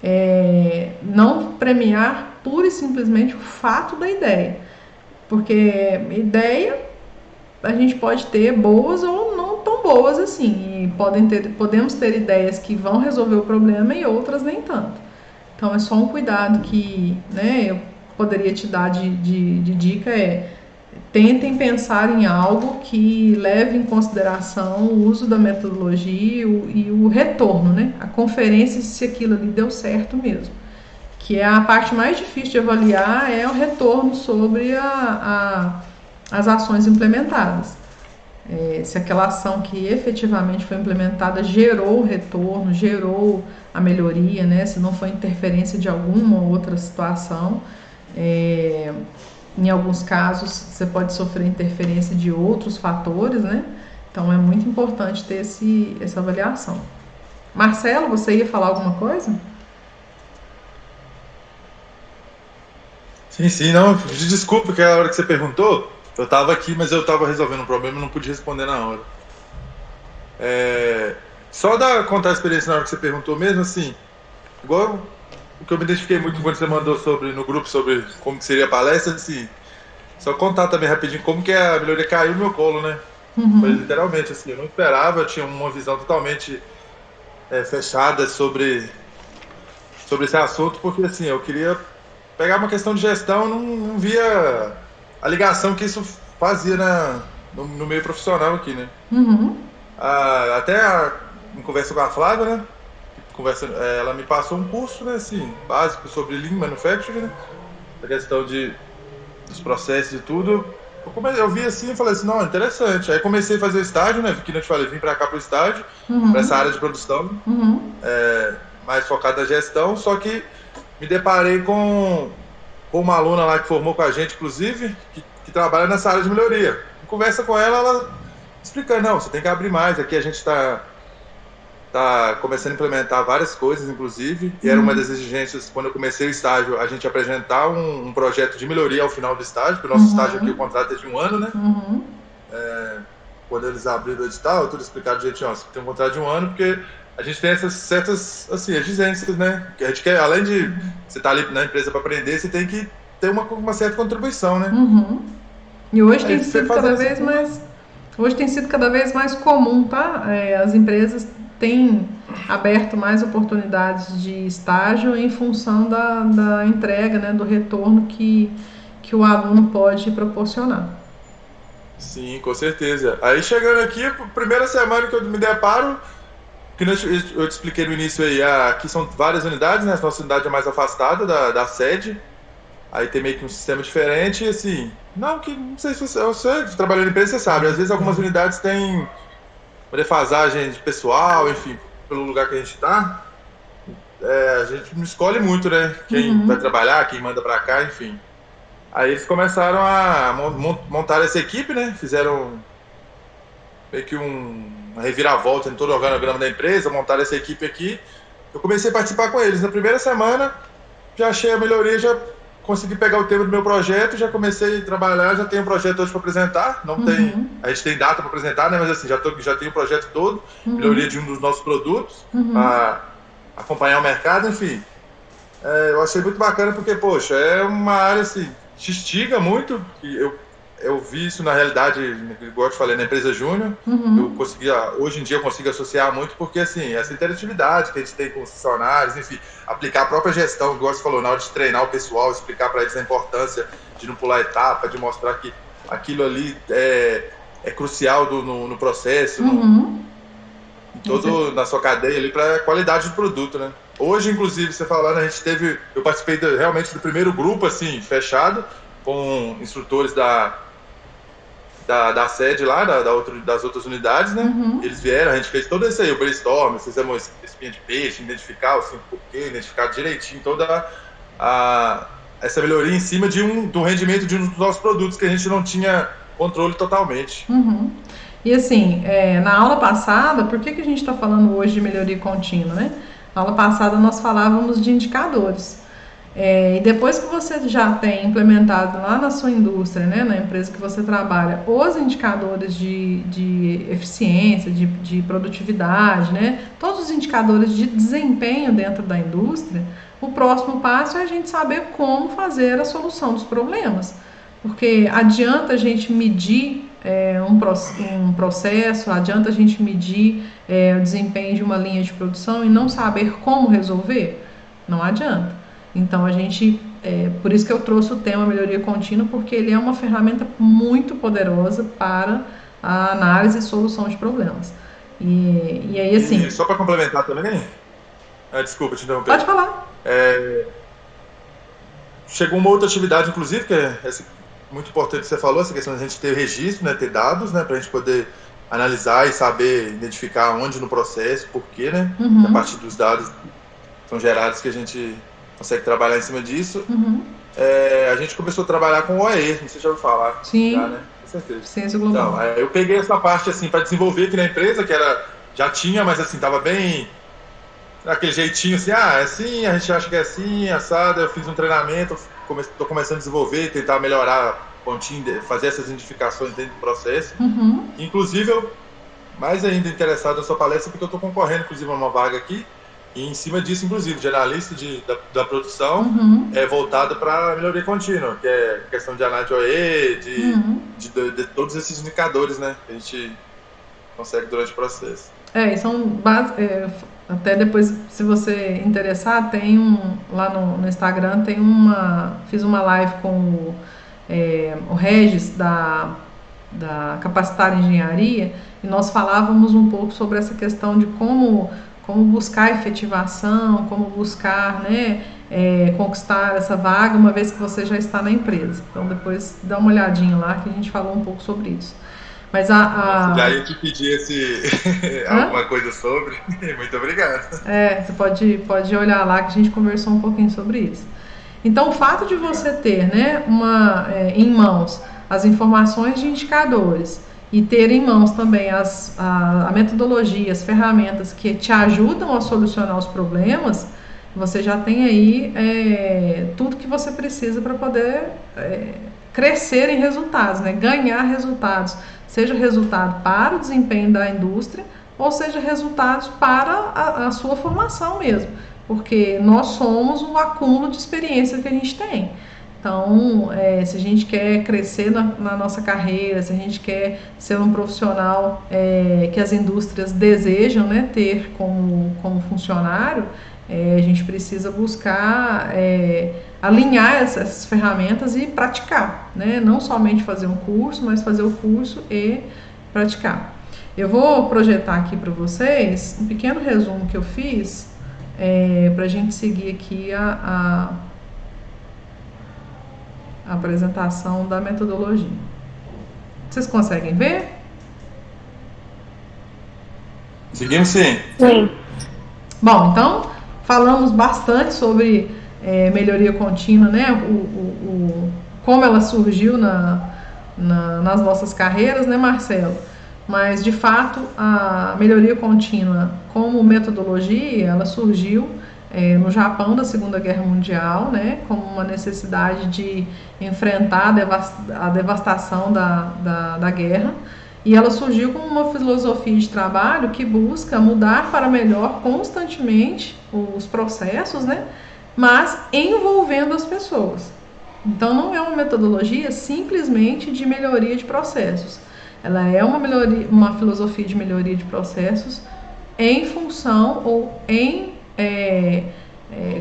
é não premiar pura e simplesmente o fato da ideia, porque ideia a gente pode ter boas ou não tão boas assim, e podemos ter ideias que vão resolver o problema e outras nem tanto. Então é só um cuidado que, né, eu poderia te dar de dica, tentem pensar em algo que leve em consideração o uso da metodologia e o retorno, né, a conferência, se aquilo ali deu certo mesmo, que é a parte mais difícil de avaliar, é o retorno sobre as ações implementadas. Se aquela ação que efetivamente foi implementada gerou o retorno, gerou a melhoria, né? Se não foi interferência de alguma ou outra situação. Em alguns casos você pode sofrer interferência de outros fatores, né? Então é muito importante ter essa avaliação. Marcelo, você ia falar alguma coisa? Sim, não, desculpa, que a hora que você perguntou, eu estava aqui, mas eu estava resolvendo um problema e não pude responder na hora. Só contar a experiência na hora que você perguntou mesmo, assim, igual o que eu me identifiquei muito quando você mandou no grupo sobre como que seria a palestra, assim, só contar também rapidinho como que a melhoria caiu no meu colo, né? Foi literalmente, assim, eu não esperava, eu tinha uma visão totalmente fechada sobre esse assunto, porque, assim, eu queria pegar uma questão de gestão, não via a ligação que isso fazia no meio profissional aqui, né? Até em conversa com a Flávia, né? Ela me passou um curso, né, assim, básico sobre Lean Manufacturing, né? A questão dos processos e tudo. Eu vi assim e falei assim, não, interessante. Aí comecei a fazer o estágio, né? Que eu te falei, vim para cá pro estágio, para essa área de produção, mais focada na gestão, só que me deparei com uma aluna lá que formou com a gente, inclusive, que trabalha nessa área de melhoria. Em conversa com ela explicando, não, você tem que abrir mais, aqui a gente está começando a implementar várias coisas, inclusive, e era uma das exigências, quando eu comecei o estágio, a gente apresentar um projeto de melhoria ao final do estágio, porque o nosso estágio aqui, o contrato é de 1 ano, né? Quando eles abriram o edital, tudo explicado direitinho, você tem um contrato de 1 ano, porque a gente tem essas certas, assim, exigências, né? Que a gente quer, além de você estar ali na empresa para aprender, você tem que ter uma certa contribuição, né? E hoje tem sido cada vez mais comum, tá? As empresas têm aberto mais oportunidades de estágio em função da entrega, né? Do retorno que o aluno pode proporcionar. Sim, com certeza. Aí chegando aqui, primeira semana que eu me deparo, que eu te expliquei no início aí, aqui são várias unidades, né? A nossa unidade é mais afastada da sede, aí tem meio que um sistema diferente, e assim, não sei se você trabalhando em empresa, você sabe, às vezes algumas unidades têm uma defasagem de pessoal, enfim, pelo lugar que a gente está, a gente não escolhe muito, né? Quem vai trabalhar, quem manda para cá, enfim. Aí eles começaram a montar essa equipe, né? Fizeram meio que uma reviravolta em todo o organograma da empresa, montaram essa equipe aqui. Eu comecei a participar com eles. Na primeira semana, já achei a melhoria, já consegui pegar o tema do meu projeto, já comecei a trabalhar, já tenho um projeto hoje para apresentar. Não tem, a gente tem data para apresentar, né? Mas assim, já tenho o projeto todo, melhoria de um dos nossos produtos, para acompanhar o mercado, enfim. Eu achei muito bacana porque, poxa, é uma área assim, te instiga muito. eu vi isso na realidade, igual eu te falei, na empresa júnior. Eu hoje em dia eu consigo associar muito porque, assim, essa interatividade que a gente tem com os funcionários, enfim, aplicar a própria gestão, igual você falou, na hora de treinar o pessoal, explicar para eles a importância de não pular etapa, de mostrar que aquilo ali é crucial no processo, na sua cadeia ali, para a qualidade do produto, né? Hoje, inclusive, você falando, eu participei realmente do primeiro grupo, assim, fechado, com instrutores da sede lá, das outras unidades, né? Eles vieram, a gente fez todo isso aí, o brainstorm, fizemos espinha de peixe, identificar o porquê, identificar direitinho toda essa melhoria em cima do rendimento de um dos nossos produtos que a gente não tinha controle totalmente. E assim, na aula passada, por que a gente está falando hoje de melhoria contínua, né? Na aula passada nós falávamos de indicadores. E depois que você já tem implementado lá na sua indústria, né, na empresa que você trabalha, os indicadores de eficiência, de produtividade, né, todos os indicadores de desempenho dentro da indústria, o próximo passo é a gente saber como fazer a solução dos problemas. Porque adianta a gente medir um processo, adianta a gente medir o desempenho de uma linha de produção e não saber como resolver? Não adianta. Então, por isso que eu trouxe o tema melhoria contínua, porque ele é uma ferramenta muito poderosa para a análise e solução de problemas. E aí, assim... E só para complementar também, desculpa te interromper. Pode falar. Chegou uma outra atividade, inclusive, que é muito importante que você falou, essa questão de a gente ter registro, né, ter dados, né, para a gente poder analisar e saber identificar onde no processo, por quê, né, a partir dos dados que são gerados que a gente consegue trabalhar em cima disso. A gente começou a trabalhar com o OE, não sei se já ouviu falar. Sim. Já, né? Com certeza. Ciência global. Então, eu peguei essa parte assim para desenvolver aqui na empresa, que já tinha, mas assim, tava bem aquele jeitinho assim, assim, a gente acha que é assim, assado. Eu fiz um treinamento, estou começando a desenvolver, tentar melhorar fazer essas identificações dentro do processo. Inclusive, eu mais ainda interessado na sua palestra, porque eu estou concorrendo, inclusive, a uma vaga aqui, e em cima disso, inclusive, de analista da produção, voltado para melhoria contínua, que é questão de análise de OE, de todos esses indicadores, né, que a gente consegue durante o processo. Até depois, se você interessar, lá no Instagram, fiz uma live com o Regis da Capacitar Engenharia, e nós falávamos um pouco sobre essa questão de como buscar efetivação, como buscar, né, conquistar essa vaga uma vez que você já está na empresa. Então depois dá uma olhadinha lá que a gente falou um pouco sobre isso. Mas já ia te pedir alguma coisa sobre. Muito obrigado. Você pode olhar lá que a gente conversou um pouquinho sobre isso. Então, o fato de você ter, né, em mãos as informações de indicadores e ter em mãos também a metodologia, as ferramentas que te ajudam a solucionar os problemas, você já tem aí tudo que você precisa para poder crescer em resultados, né, ganhar resultados. Seja resultado para o desempenho da indústria ou seja resultados para a sua formação mesmo, porque nós somos um acúmulo de experiência que a gente tem. Então, se a gente quer crescer na nossa carreira, se a gente quer ser um profissional que as indústrias desejam, né, ter como funcionário, a gente precisa buscar alinhar essas ferramentas e praticar, né? Não somente fazer um curso, mas fazer o curso e praticar. Eu vou projetar aqui para vocês um pequeno resumo que eu fiz para a gente seguir aqui a apresentação da metodologia. Vocês conseguem ver? Seguimos sim. Sim. Bom, então falamos bastante sobre melhoria contínua, né? Como ela surgiu nas nossas carreiras, né, Marcelo? Mas, de fato, a melhoria contínua como metodologia, ela surgiu no Japão da Segunda Guerra Mundial, né, como uma necessidade de enfrentar a devastação da guerra. E ela surgiu como uma filosofia de trabalho que busca mudar para melhor constantemente os processos, né, mas envolvendo as pessoas. Então, não é uma metodologia simplesmente de melhoria de processos. Ela é uma filosofia de melhoria de processos em função ou em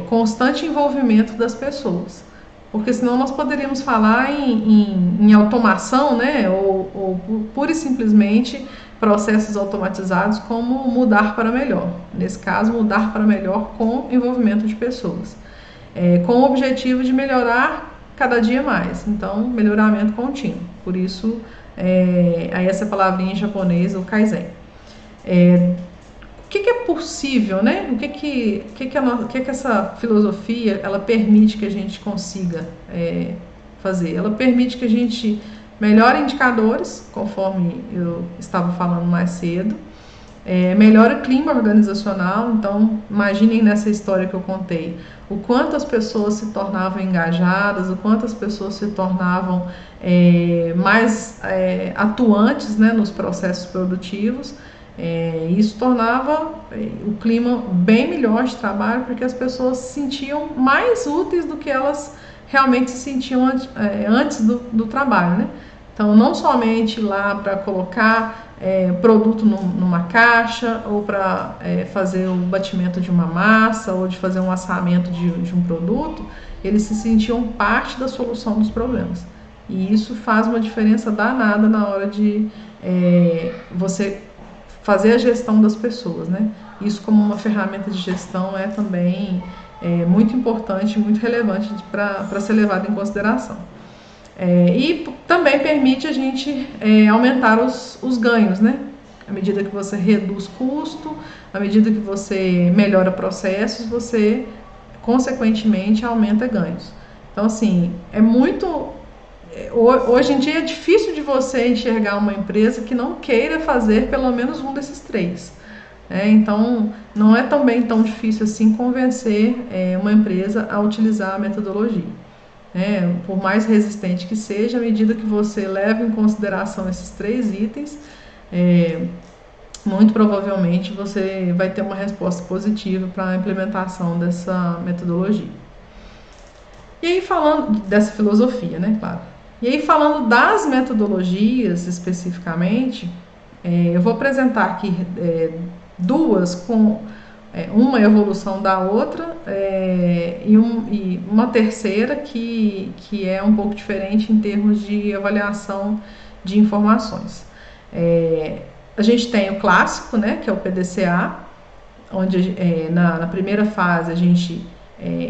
constante envolvimento das pessoas. Porque senão nós poderíamos falar em automação, né? Ou pura e simplesmente processos automatizados como mudar para melhor. Nesse caso, mudar para melhor com envolvimento de pessoas. Com o objetivo de melhorar cada dia mais. Então, melhoramento contínuo. Por isso, aí essa palavrinha em japonês, o Kaizen. O que é possível, né? O que essa filosofia ela permite que a gente consiga fazer? Ela permite que a gente melhore indicadores, conforme eu estava falando mais cedo, melhora o clima organizacional. Então, imaginem nessa história que eu contei, o quanto as pessoas se tornavam engajadas, o quanto as pessoas se tornavam mais atuantes, né, nos processos produtivos. Isso tornava o clima bem melhor de trabalho, porque as pessoas se sentiam mais úteis do que elas realmente se sentiam antes do trabalho, né? Então, não somente lá para colocar produto numa caixa, ou para fazer o batimento de uma massa, ou de fazer um assamento de um produto, eles se sentiam parte da solução dos problemas. E isso faz uma diferença danada na hora de você fazer a gestão das pessoas, né? Isso, como uma ferramenta de gestão, é também muito importante, muito relevante para ser levado em consideração. E também permite a gente aumentar os ganhos, né? À medida que você reduz custo, à medida que você melhora processos, você, consequentemente, aumenta ganhos. Então, assim, hoje em dia é difícil de você enxergar uma empresa que não queira fazer pelo menos um desses três. Então, não é também tão difícil assim convencer uma empresa a utilizar a metodologia. Por mais resistente que seja, à medida que você leva em consideração esses três itens, muito provavelmente você vai ter uma resposta positiva para a implementação dessa metodologia. E aí, falando dessa filosofia, né, claro. E aí, falando das metodologias especificamente, eu vou apresentar aqui duas com uma evolução da outra, e uma terceira que é um pouco diferente em termos de avaliação de informações. A gente tem o clássico, né, que é o PDCA, onde na primeira fase a gente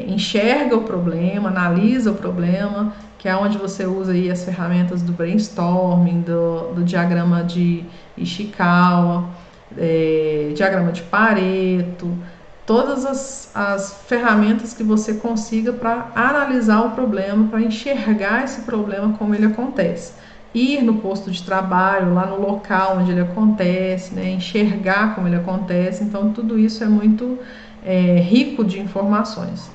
enxerga o problema, analisa o problema, que é onde você usa aí as ferramentas do brainstorming, do diagrama de Ishikawa, diagrama de Pareto, todas as ferramentas que você consiga para analisar o problema, para enxergar esse problema como ele acontece. Ir no posto de trabalho, lá no local onde ele acontece, né, enxergar como ele acontece. Então, tudo isso é muito rico de informações.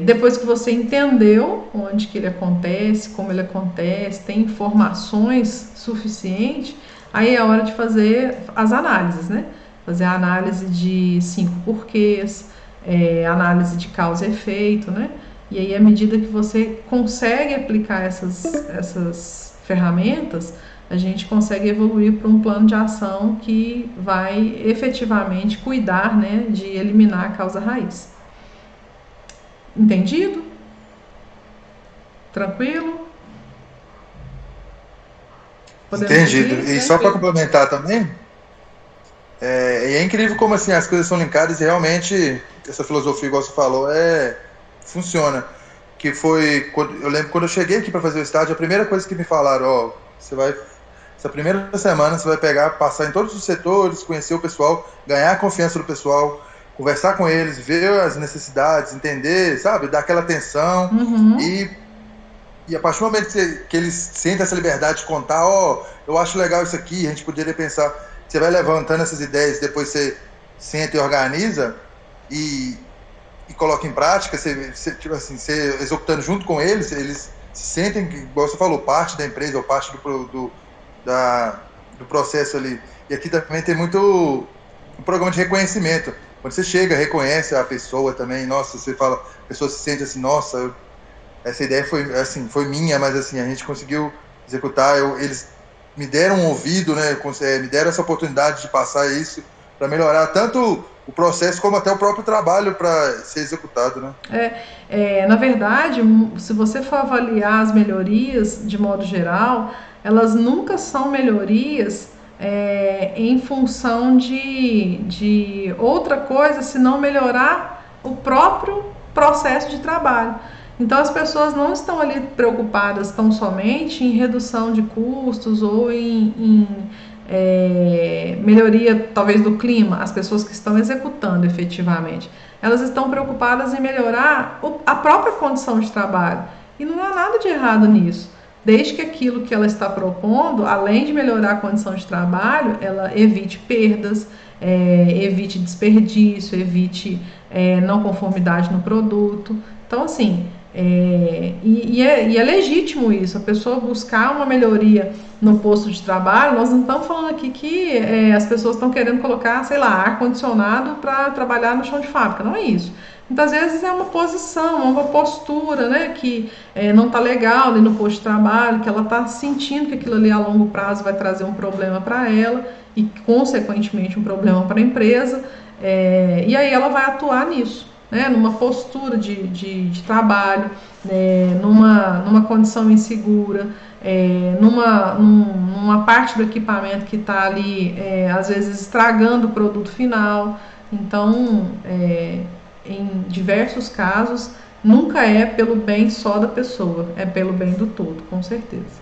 Depois que você entendeu onde que ele acontece, como ele acontece, tem informações suficientes, aí é a hora de fazer as análises, né? Fazer a análise de 5 porquês, análise de causa e efeito, né? E aí, à medida que você consegue aplicar essas ferramentas, a gente consegue evoluir para um plano de ação que vai efetivamente cuidar, né, de eliminar a causa raiz. Entendido? Tranquilo? Entendido. E só para complementar também, é incrível como assim as coisas são linkadas e realmente essa filosofia, igual você falou, funciona. Que foi, eu lembro quando eu cheguei aqui para fazer o estágio, a primeira coisa que me falaram, essa primeira semana você vai passar em todos os setores, conhecer o pessoal, ganhar a confiança do pessoal, conversar com eles, ver as necessidades, entender, sabe, dar aquela atenção. Uhum. E a partir do momento que eles sentem essa liberdade de contar, eu acho legal isso aqui, a gente poderia pensar, você vai levantando essas ideias, depois você senta e organiza e coloca em prática, tipo assim, você executando junto com eles se sentem, igual você falou, parte da empresa ou parte do processo ali. E aqui também tem muito um programa de reconhecimento. Quando você chega, reconhece a pessoa também, nossa, você fala, a pessoa se sente assim, nossa, essa ideia foi minha, mas assim, a gente conseguiu executar, eles me deram um ouvido, né, me deram essa oportunidade de passar isso para melhorar tanto o processo como até o próprio trabalho para ser executado, né? Na verdade, se você for avaliar as melhorias de modo geral, elas nunca são melhorias em função de outra coisa, senão melhorar o próprio processo de trabalho. Então as pessoas não estão ali preocupadas tão somente em redução de custos ou em melhoria talvez do clima, as pessoas que estão executando efetivamente. Elas estão preocupadas em melhorar a própria condição de trabalho. E não há nada de errado nisso. Desde que aquilo que ela está propondo, além de melhorar a condição de trabalho, ela evite perdas, evite desperdício, evite não conformidade no produto. Então, assim, é legítimo isso, a pessoa buscar uma melhoria no posto de trabalho. Nós não estamos falando aqui que as pessoas estão querendo colocar, sei lá, ar-condicionado para trabalhar no chão de fábrica, não é isso. Muitas vezes é uma posição, uma postura, né, que não está legal ali no posto de trabalho, que ela está sentindo que aquilo ali a longo prazo vai trazer um problema para ela e, consequentemente, um problema para a empresa, e aí ela vai atuar nisso, né, numa postura de trabalho, numa condição insegura, numa parte do equipamento que está ali, às vezes, estragando o produto final. Então, em diversos casos, nunca é pelo bem só da pessoa, é pelo bem do todo, com certeza.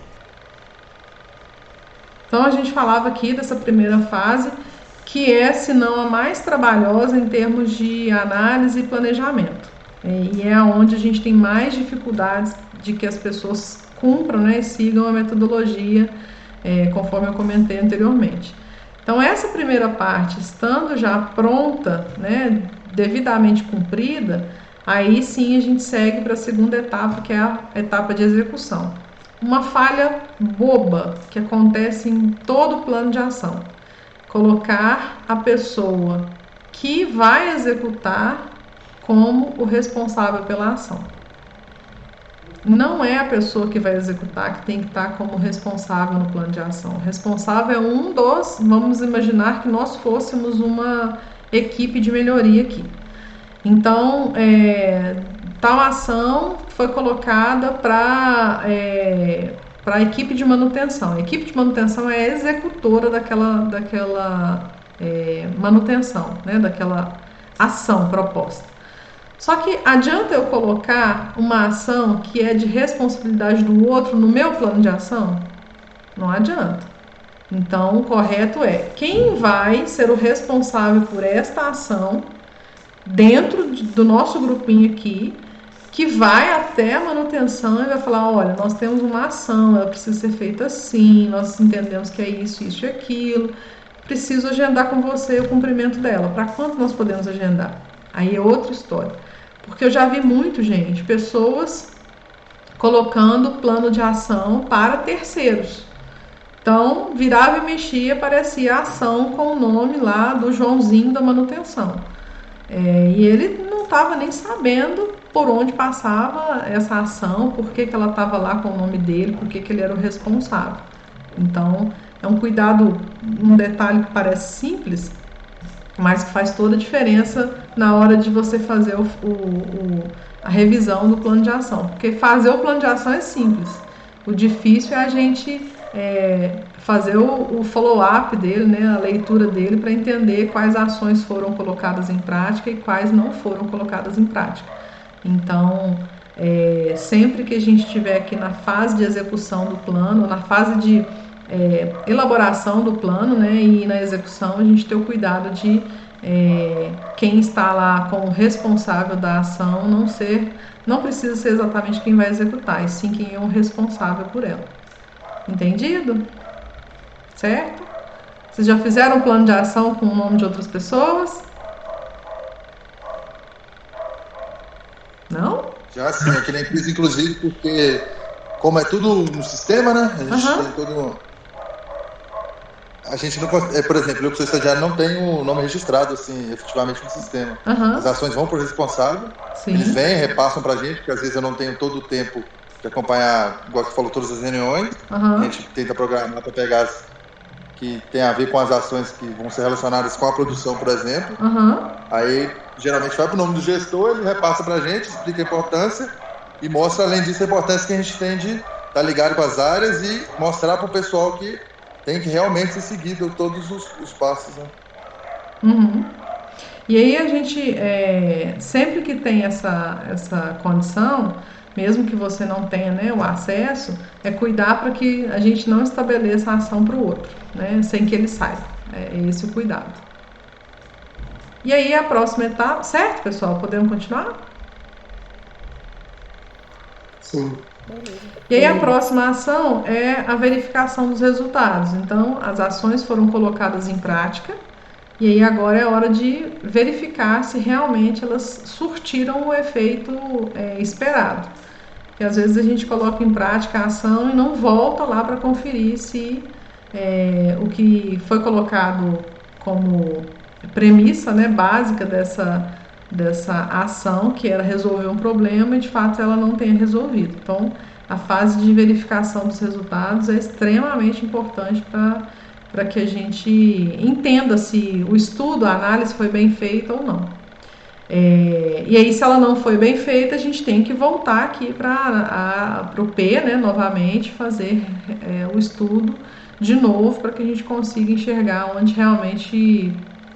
Então, a gente falava aqui dessa primeira fase, que é, se não a mais trabalhosa em termos de análise e planejamento. E é onde a gente tem mais dificuldades de que as pessoas cumpram, né, e sigam a metodologia, conforme eu comentei anteriormente. Então, essa primeira parte, estando já pronta, né, devidamente cumprida, aí sim a gente segue para a segunda etapa, que é a etapa de execução. Uma falha boba que acontece em todo o plano de ação: colocar a pessoa que vai executar como o responsável pela ação. Não é a pessoa que vai executar que tem que estar como responsável no plano de ação. O responsável é vamos imaginar que nós fôssemos uma equipe de melhoria aqui. Então, tal ação foi colocada para a equipe de manutenção. A equipe de manutenção é a executora daquela manutenção, né, daquela ação proposta. Só que adianta eu colocar uma ação que é de responsabilidade do outro no meu plano de ação? Não adianta. Então, o correto é quem vai ser o responsável por esta ação dentro do nosso grupinho aqui, que vai até a manutenção e vai falar: olha, nós temos uma ação, ela precisa ser feita assim, nós entendemos que é isso, isso e aquilo, preciso agendar com você o cumprimento dela. Para quanto nós podemos agendar? Aí é outra história. Porque eu já vi muito, gente, pessoas colocando plano de ação para terceiros. Então, virava e mexia, aparecia a ação com o nome lá do Joãozinho da manutenção. E ele não estava nem sabendo por onde passava essa ação, por que ela estava lá com o nome dele, por que ele era o responsável. Então, é um cuidado, um detalhe que parece simples, mas que faz toda a diferença na hora de você fazer a revisão do plano de ação. Porque fazer o plano de ação é simples. O difícil é a gente fazer o follow-up dele, né, a leitura dele, para entender quais ações foram colocadas em prática e quais não foram colocadas em prática. Então, sempre que a gente estiver aqui na fase de execução do plano, na fase de elaboração do plano, né, e na execução, a gente ter o cuidado de quem está lá como responsável da ação não precisa ser exatamente quem vai executar, e sim quem é o responsável por ela. Entendido? Certo? Vocês já fizeram um plano de ação com o nome de outras pessoas? Não? Já sim, aqui na empresa, inclusive, porque como é tudo no sistema, né? A gente tem todo... a gente não consegue, por exemplo, eu que sou estagiário não tenho o nome registrado assim, efetivamente no sistema. As ações vão para o responsável, eles vêm, repassam para a gente, porque às vezes eu não tenho todo o tempo de acompanhar, igual você falou, todas as reuniões. A gente tenta programar para pegar as que tem a ver com as ações que vão ser relacionadas com a produção, por exemplo. Aí, geralmente, vai para o nome do gestor, ele repassa para a gente, explica a importância e mostra, além disso, a importância que a gente tem de estar ligado com as áreas e mostrar para o pessoal que tem que realmente ser seguido todos os passos. Né? E aí a gente, sempre que tem essa condição, mesmo que você não tenha, né, o acesso, é cuidar para que a gente não estabeleça a ação para o outro, né, sem que ele saiba. É esse o cuidado. E aí a próxima etapa, certo, pessoal? Podemos continuar? Sim. E aí a próxima ação é a verificação dos resultados. Então, as ações foram colocadas em prática e aí agora é hora de verificar se realmente elas surtiram o efeito esperado. Porque às vezes a gente coloca em prática a ação e não volta lá para conferir se o que foi colocado como premissa, né, básica dessa ação, que era resolver um problema, e de fato ela não tenha resolvido. Então, a fase de verificação dos resultados é extremamente importante para que a gente entenda se o estudo, a análise foi bem feita ou não. E aí, se ela não foi bem feita, a gente tem que voltar aqui para o P, né, novamente, fazer o estudo de novo, para que a gente consiga enxergar onde realmente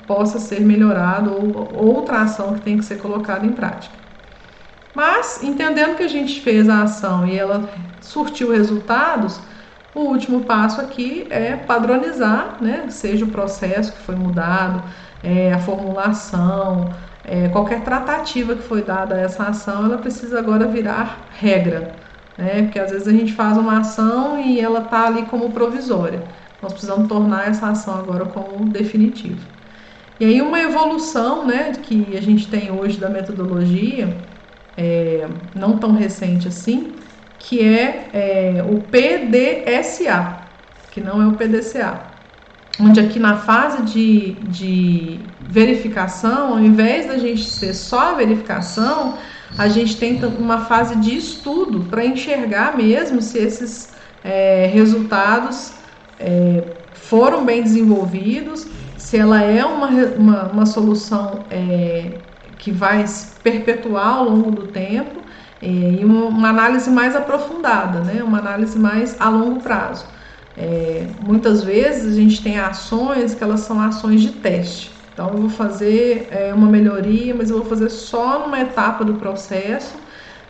possa ser melhorado ou outra ação que tem que ser colocada em prática. Mas, entendendo que a gente fez a ação e ela surtiu resultados, o último passo aqui é padronizar, né, seja o processo que foi mudado, a formulação, qualquer tratativa que foi dada a essa ação, ela precisa agora virar regra, né, porque às vezes a gente faz uma ação e ela está ali como provisória. Nós precisamos tornar essa ação agora como definitiva. E aí uma evolução, né, que a gente tem hoje da metodologia, não tão recente assim, que é o PDSA, que não é o PDCA. Onde aqui na fase de verificação, ao invés da gente ser só a verificação, a gente tem uma fase de estudo para enxergar mesmo se esses resultados foram bem desenvolvidos, se ela é uma solução que vai se perpetuar ao longo do tempo, e uma análise mais aprofundada, né? Uma análise mais a longo prazo. Muitas vezes a gente tem ações que elas são ações de teste. Então eu vou fazer uma melhoria, mas eu vou fazer só numa etapa do processo,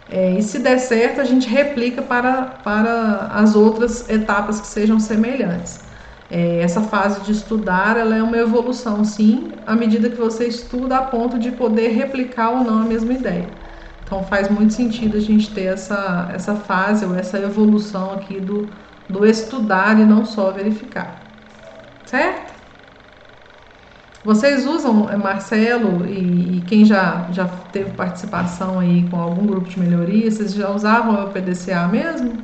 e se der certo a gente replica para as outras etapas que sejam semelhantes. Essa fase de estudar, ela é uma evolução, sim, à medida que você estuda a ponto de poder replicar ou não a mesma ideia. Então faz muito sentido a gente ter essa fase ou essa evolução aqui do estudar e não só verificar. Certo? Vocês usam, Marcelo e quem já teve participação aí com algum grupo de melhoria, vocês já usavam o PDCA mesmo?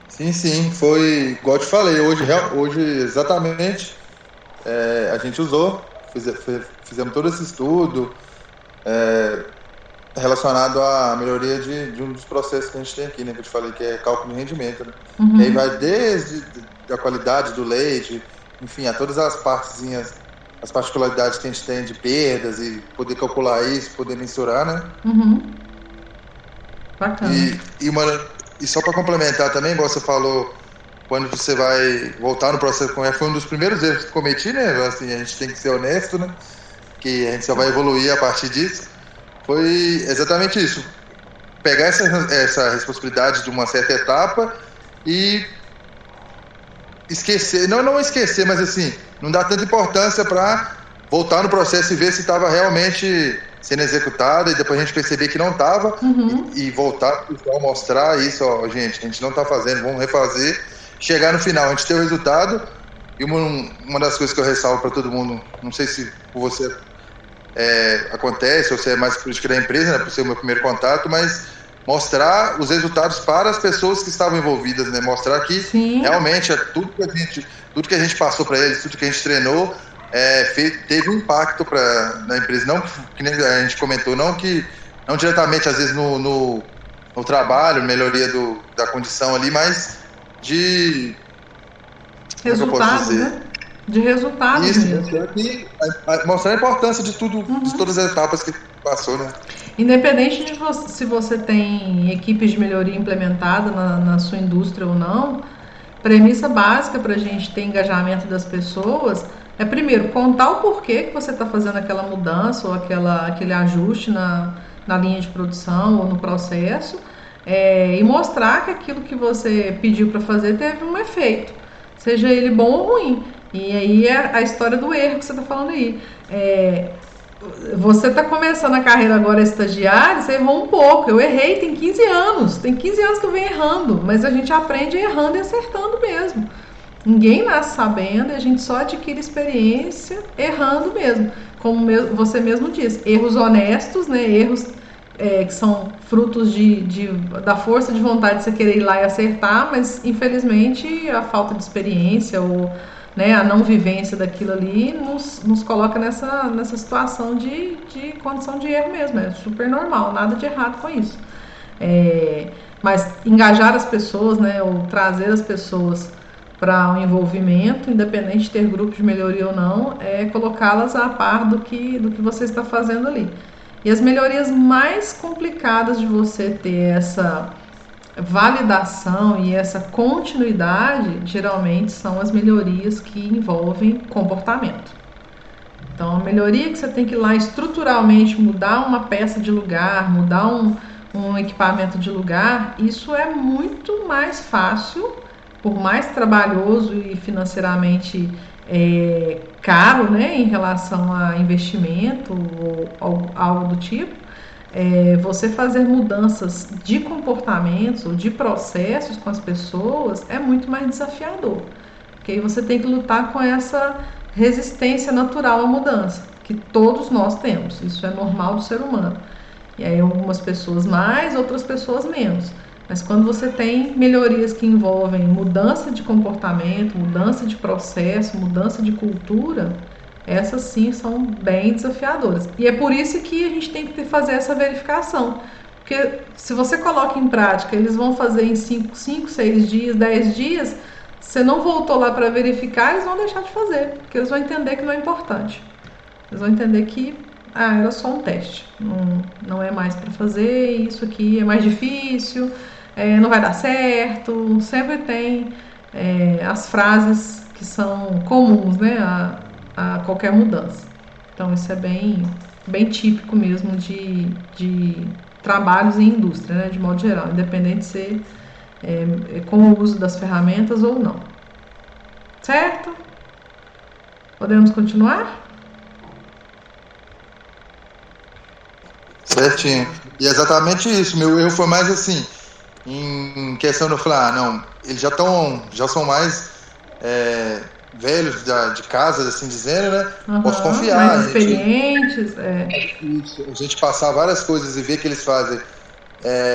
Sim, foi igual eu te falei, hoje exatamente a gente usou, fizemos todo esse estudo relacionado à melhoria de um dos processos que a gente tem aqui, né, que eu te falei, que é cálculo de rendimento, né? E aí vai desde a qualidade do leite, enfim, a todas as partezinhas, as particularidades que a gente tem de perdas e poder calcular isso, poder mensurar, né? Bacana. E só para complementar também, igual você falou, quando você vai voltar no processo, foi um dos primeiros erros que cometi, né? Assim, a gente tem que ser honesto, né? Que a gente só vai evoluir a partir disso. Foi exatamente isso. Pegar essa responsabilidade de uma certa etapa e esquecer, não esquecer, mas assim, não dar tanta importância para voltar no processo e ver se estava realmente sendo executada, e depois a gente perceber que não estava, e voltar para mostrar isso, ó, gente, a gente não está fazendo, vamos refazer, chegar no final, a gente ter o resultado. E uma das coisas que eu ressalvo para todo mundo, não sei se por você acontece, ou se é mais política da empresa, né, por ser o meu primeiro contato, mas mostrar os resultados para as pessoas que estavam envolvidas, né? Mostrar que realmente tudo que a gente passou para eles, tudo que a gente treinou, teve um impacto na empresa. Não que nem a gente comentou, não diretamente, às vezes, no trabalho, melhoria da condição ali, mas de resultado, né? De resultado mesmo. Mostrar a importância de tudo, de todas as etapas que passou, né? Independente de se você tem equipes de melhoria implementada na sua indústria ou não, premissa básica para a gente ter engajamento das pessoas é, primeiro, contar o porquê que você está fazendo aquela mudança ou aquele ajuste na linha de produção ou no processo, e mostrar que aquilo que você pediu para fazer teve um efeito, seja ele bom ou ruim. E aí é a história do erro que você está falando aí. Você está começando a carreira agora estagiário, você errou um pouco. Eu errei, tem 15 anos que eu venho errando, mas a gente aprende errando e acertando mesmo. Ninguém nasce sabendo, e a gente só adquire experiência errando mesmo. Como você mesmo disse, erros honestos, né? Erros que são frutos da força de vontade de você querer ir lá e acertar, mas infelizmente a falta de experiência ou, né, a não vivência daquilo ali nos coloca nessa situação de condição de erro mesmo. É super normal, nada de errado com isso. Mas engajar as pessoas, né, ou trazer as pessoas para um envolvimento, independente de ter grupos de melhoria ou não, é colocá-las a par do que você está fazendo ali. E as melhorias mais complicadas de você ter essa validação e essa continuidade, geralmente são as melhorias que envolvem comportamento. Então, a melhoria que você tem que ir lá estruturalmente mudar uma peça de lugar, mudar um equipamento de lugar, isso é muito mais fácil, por mais trabalhoso e financeiramente caro, né, em relação a investimento ou algo do tipo, você fazer mudanças de comportamentos ou de processos com as pessoas é muito mais desafiador, porque aí você tem que lutar com essa resistência natural à mudança, que todos nós temos, isso é normal do ser humano. E aí algumas pessoas mais, outras pessoas menos. Mas quando você tem melhorias que envolvem mudança de comportamento, mudança de processo, mudança de cultura, essas sim são bem desafiadoras. E é por isso que a gente tem que fazer essa verificação. Porque se você coloca em prática, eles vão fazer em 5, 6 dias, 10 dias, você não voltou lá para verificar, eles vão deixar de fazer. Porque eles vão entender que não é importante. Eles vão entender que era só um teste. Não é mais para fazer, isso aqui é mais difícil, não vai dar certo. Sempre tem as frases que são comuns, né, a qualquer mudança. Então isso é bem típico mesmo de trabalhos em indústria, né, de modo geral, independente de ser com o uso das ferramentas ou não. Certo? Podemos continuar? Certinho. E é exatamente isso. Meu erro foi mais assim, em questão de eu falar, não, eles já são mais velhos de casa, assim dizendo, né? Posso confiar. Mais experientes. Isso, a gente passar várias coisas e ver que eles fazem.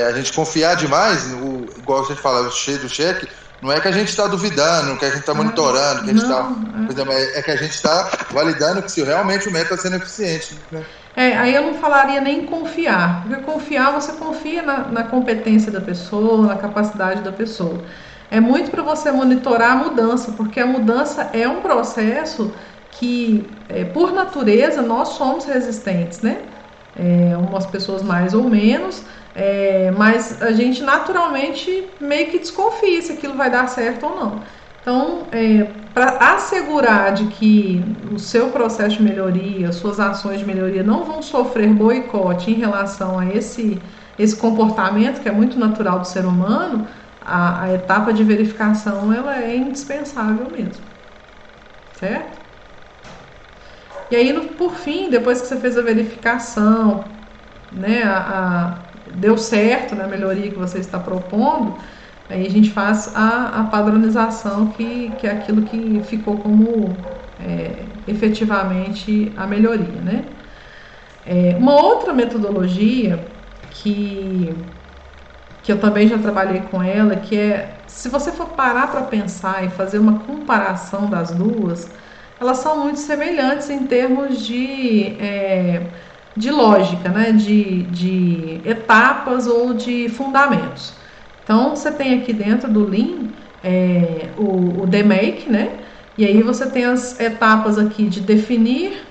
A gente confiar demais, igual a gente fala, do cheque, não é que a gente está duvidando, que a gente está monitorando, que a gente é que a gente está validando que se realmente o método está sendo eficiente, né? Aí eu não falaria nem confiar, porque confiar, você confia na competência da pessoa, na capacidade da pessoa. É muito para você monitorar a mudança, porque a mudança é um processo que, por natureza, nós somos resistentes, né? Umas pessoas mais ou menos, mas a gente naturalmente meio que desconfia se aquilo vai dar certo ou não. Então, para assegurar de que o seu processo de melhoria, suas ações de melhoria não vão sofrer boicote em relação a esse comportamento que é muito natural do ser humano, a etapa de verificação ela é indispensável mesmo, certo? E aí, por fim, depois que você fez a verificação, né, deu certo na melhoria que você está propondo, aí a gente faz a padronização, que é aquilo que ficou como efetivamente a melhoria, né? Uma outra metodologia que que eu também já trabalhei com ela, que é, se você for parar para pensar e fazer uma comparação das duas, elas são muito semelhantes em termos de lógica, né? De etapas ou de fundamentos. Então, você tem aqui dentro do Lean o DMAIC, né? E aí você tem as etapas aqui de definir,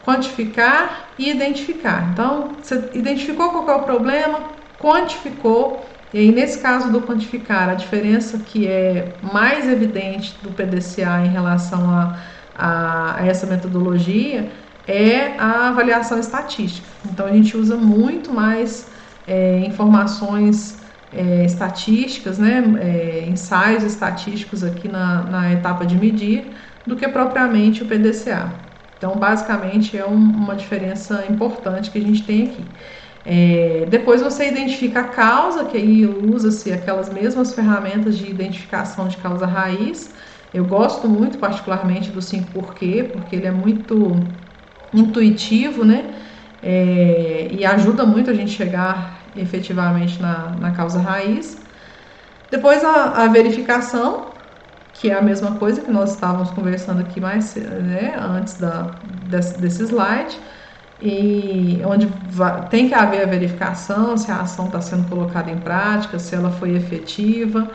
quantificar e identificar. Então, você identificou qual é o problema, quantificou, e aí nesse caso do quantificar, a diferença que é mais evidente do PDCA em relação a essa metodologia é a avaliação estatística. Então, a gente usa muito mais informações estatísticas, né, ensaios estatísticos aqui na etapa de medir, do que propriamente o PDCA. Então, basicamente, é uma diferença importante que a gente tem aqui. Depois você identifica a causa, que aí usa-se aquelas mesmas ferramentas de identificação de causa raiz. Eu gosto muito, particularmente, do 5 porquê, porque ele é muito intuitivo, né? E ajuda muito a gente chegar efetivamente na causa raiz. Depois a verificação, que é a mesma coisa que nós estávamos conversando aqui mais, né, antes desse slide, e onde tem que haver a verificação se a ação está sendo colocada em prática, se ela foi efetiva,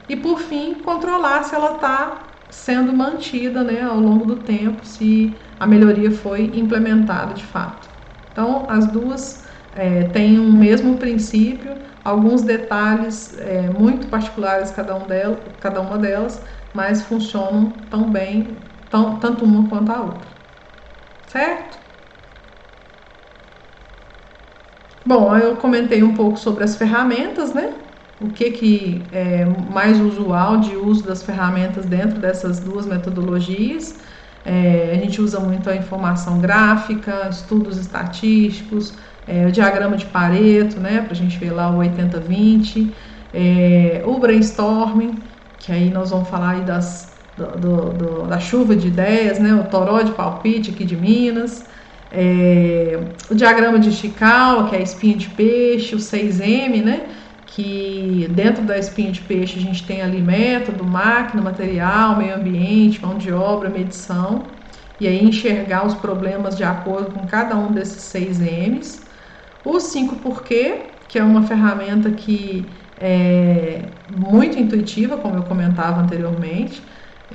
e por fim controlar se ela está sendo mantida, né, ao longo do tempo, se a melhoria foi implementada de fato. Então as duas têm um mesmo princípio, alguns detalhes muito particulares cada uma delas, mas funcionam tão bem, tanto uma quanto a outra. Certo? Bom, eu comentei um pouco sobre as ferramentas, né? O que é mais usual de uso das ferramentas dentro dessas duas metodologias. A gente usa muito a informação gráfica, estudos estatísticos, o diagrama de Pareto, né? Para a gente ver lá o 80-20, o brainstorming, que aí nós vamos falar aí da chuva de ideias, né? O toró de palpite aqui de Minas. O diagrama de Ishikawa, que é a espinha de peixe, o 6M, né? Que dentro da espinha de peixe a gente tem ali método, máquina, material, meio ambiente, mão de obra, medição, e aí enxergar os problemas de acordo com cada um desses 6 M's. O 5 porquê, que é uma ferramenta que é muito intuitiva, como eu comentava anteriormente.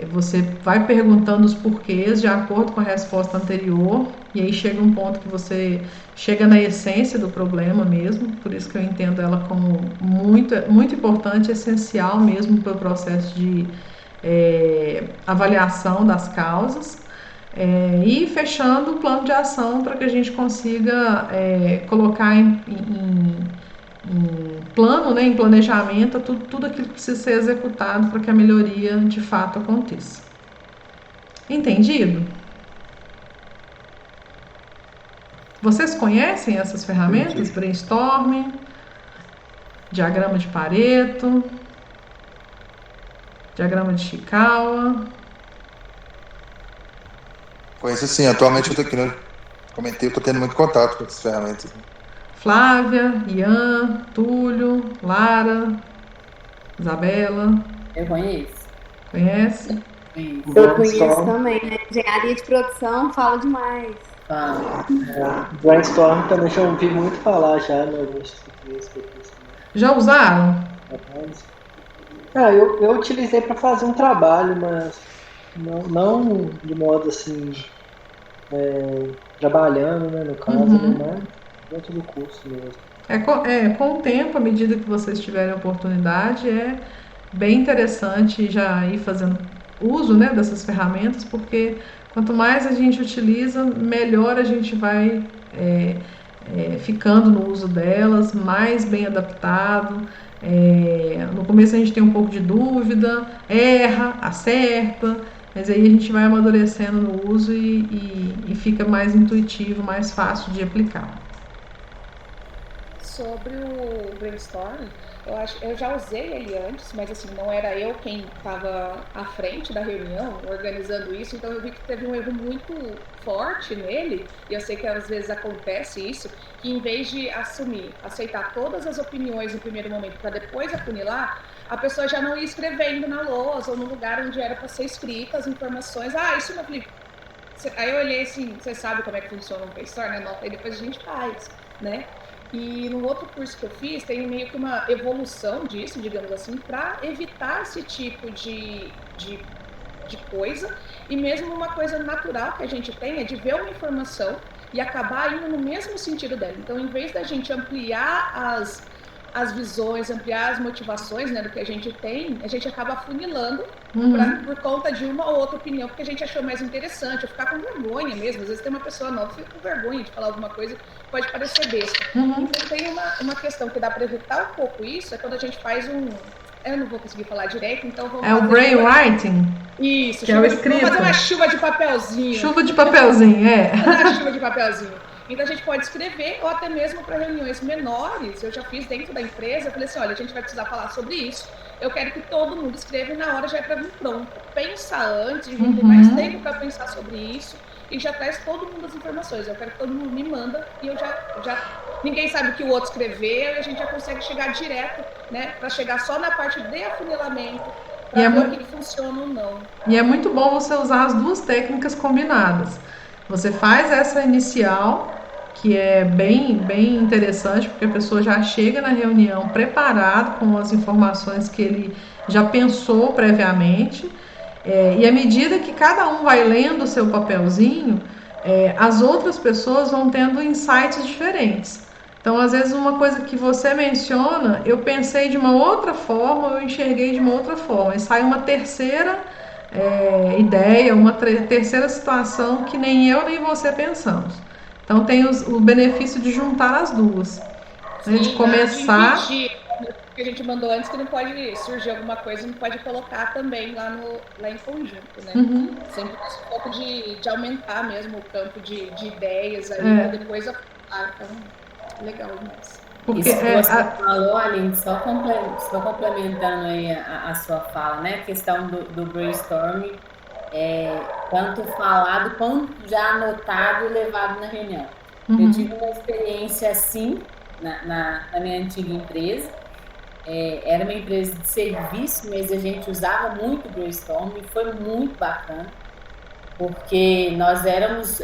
Você vai perguntando os porquês de acordo com a resposta anterior, e aí chega um ponto que você chega na essência do problema mesmo, por isso que eu entendo ela como muito, muito importante, essencial mesmo para o processo de avaliação das causas, e fechando o plano de ação para que a gente consiga colocar em plano, né, em planejamento, tudo aquilo que precisa ser executado para que a melhoria de fato aconteça. Entendido? Vocês conhecem essas ferramentas? Entendi. Brainstorming, diagrama de Pareto, diagrama de Ishikawa. Conheço sim, atualmente eu estou aqui, né? Comentei, eu estou tendo muito contato com essas ferramentas. Flávia, Ian, Túlio, Lara, Isabela. Eu conheço. Conhece? Eu conheço também, né? Engenharia de produção fala demais. Brainstorm também já ouvi muito falar já, né? Já usaram? Eu utilizei para fazer um trabalho, mas não de modo assim, trabalhando, né, no caso, né, dentro do curso mesmo. Com o tempo, à medida que vocês tiverem oportunidade, é bem interessante já ir fazendo uso, né, dessas ferramentas, porque quanto mais a gente utiliza, melhor a gente vai ficando no uso delas, mais bem adaptado. No começo a gente tem um pouco de dúvida, erra, acerta, mas aí a gente vai amadurecendo no uso e fica mais intuitivo, mais fácil de aplicar. Sobre o brainstorm, eu já usei ele antes, mas assim, não era eu quem estava à frente da reunião, organizando isso, então eu vi que teve um erro muito forte nele, e eu sei que às vezes acontece isso, que em vez de aceitar todas as opiniões no primeiro momento para depois afunilar, a pessoa já não ia escrevendo na lousa ou no lugar onde era para ser escrita as informações. Isso não falei. Aí eu olhei assim, você sabe como é que funciona um Paystore, né? Nota, e depois a gente faz, né? E no outro curso que eu fiz, tem meio que uma evolução disso, digamos assim, para evitar esse tipo de coisa. E mesmo uma coisa natural que a gente tem é de ver uma informação e acabar indo no mesmo sentido dela. Então, em vez da gente ampliar as visões, ampliar as motivações, né, do que a gente tem, a gente acaba afunilando por conta de uma ou outra opinião, porque a gente achou mais interessante, ou ficar com vergonha mesmo. Às vezes tem uma pessoa nova que fica com vergonha de falar alguma coisa que pode parecer besta. Então tem uma questão que dá para evitar um pouco isso, é quando a gente faz eu não vou conseguir falar direito, então vamos fazer... o brainwriting? Isso, vamos fazer uma chuva de papelzinho. Chuva de papelzinho, Uma chuva de papelzinho. Então a gente pode escrever, ou até mesmo para reuniões menores, eu já fiz dentro da empresa, eu falei assim, olha, a gente vai precisar falar sobre isso, eu quero que todo mundo escreva e na hora já é para vir pronto. Pensa antes, a gente tem mais tempo para pensar sobre isso, e já traz todo mundo as informações. Eu quero que todo mundo me manda, e eu já ninguém sabe o que o outro escreveu, e a gente já consegue chegar direto, né, para chegar só na parte de afunilamento, para ver o que funciona ou não. E é muito bom você usar as duas técnicas combinadas. Você faz essa inicial, que é bem interessante, porque a pessoa já chega na reunião preparado com as informações que ele já pensou previamente, e à medida que cada um vai lendo o seu papelzinho, as outras pessoas vão tendo insights diferentes. Então, às vezes, uma coisa que você menciona, eu pensei de uma outra forma, eu enxerguei de uma outra forma, e sai uma terceira ideia, uma terceira situação que nem eu nem você pensamos. Então tem o benefício de juntar as duas. Sim, de começar. O que a gente mandou antes, que não pode surgir alguma coisa, não pode colocar também lá em conjunto, né? Sempre um pouco de aumentar mesmo o campo de ideias aí, para depois aplicar. Então, legal mesmo. Porque isso que você falou, Aline, só complementando aí a sua fala, né? A questão do brainstorming, tanto falado quanto já anotado e levado na reunião. Eu tive uma experiência assim na minha antiga empresa. Era uma empresa de serviço, mas a gente usava muito brainstorming, foi muito bacana, porque nós éramos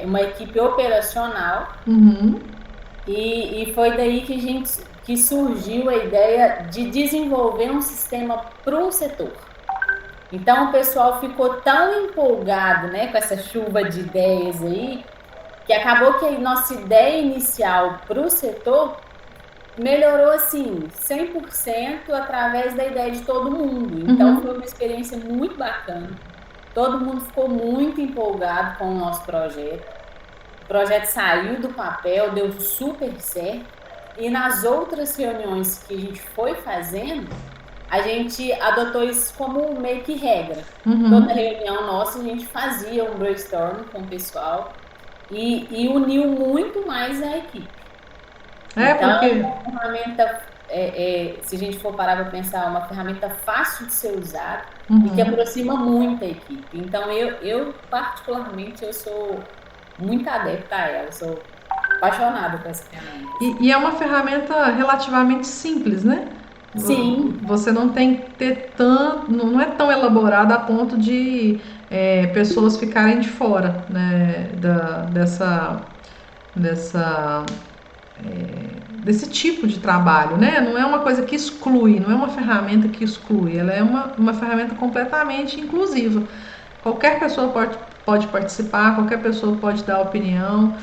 uma equipe operacional. E foi daí que surgiu a ideia de desenvolver um sistema para o setor. Então, o pessoal ficou tão empolgado, né, com essa chuva de ideias aí, que acabou que a nossa ideia inicial para o setor melhorou, assim, 100% através da ideia de todo mundo. Então, foi uma experiência muito bacana. Todo mundo ficou muito empolgado com o nosso projeto. O projeto saiu do papel, deu super certo, e nas outras reuniões que a gente foi fazendo, a gente adotou isso como meio que regra. Toda reunião nossa, a gente fazia um brainstorm com o pessoal e uniu muito mais a equipe. Então, porque... é uma ferramenta, se a gente for parar para pensar, é uma ferramenta fácil de ser usada e que aproxima muito a equipe. Então, eu particularmente, eu sou muito adepta a ela, sou apaixonada por essa ferramenta. E é uma ferramenta relativamente simples, né? Sim. Você não tem que ter não é tão elaborada a ponto de pessoas ficarem de fora, né, desse tipo de trabalho, né? Não é uma coisa que exclui, não é uma ferramenta que exclui, ela é uma ferramenta completamente inclusiva. Qualquer pessoa pode participar, qualquer pessoa pode dar opinião.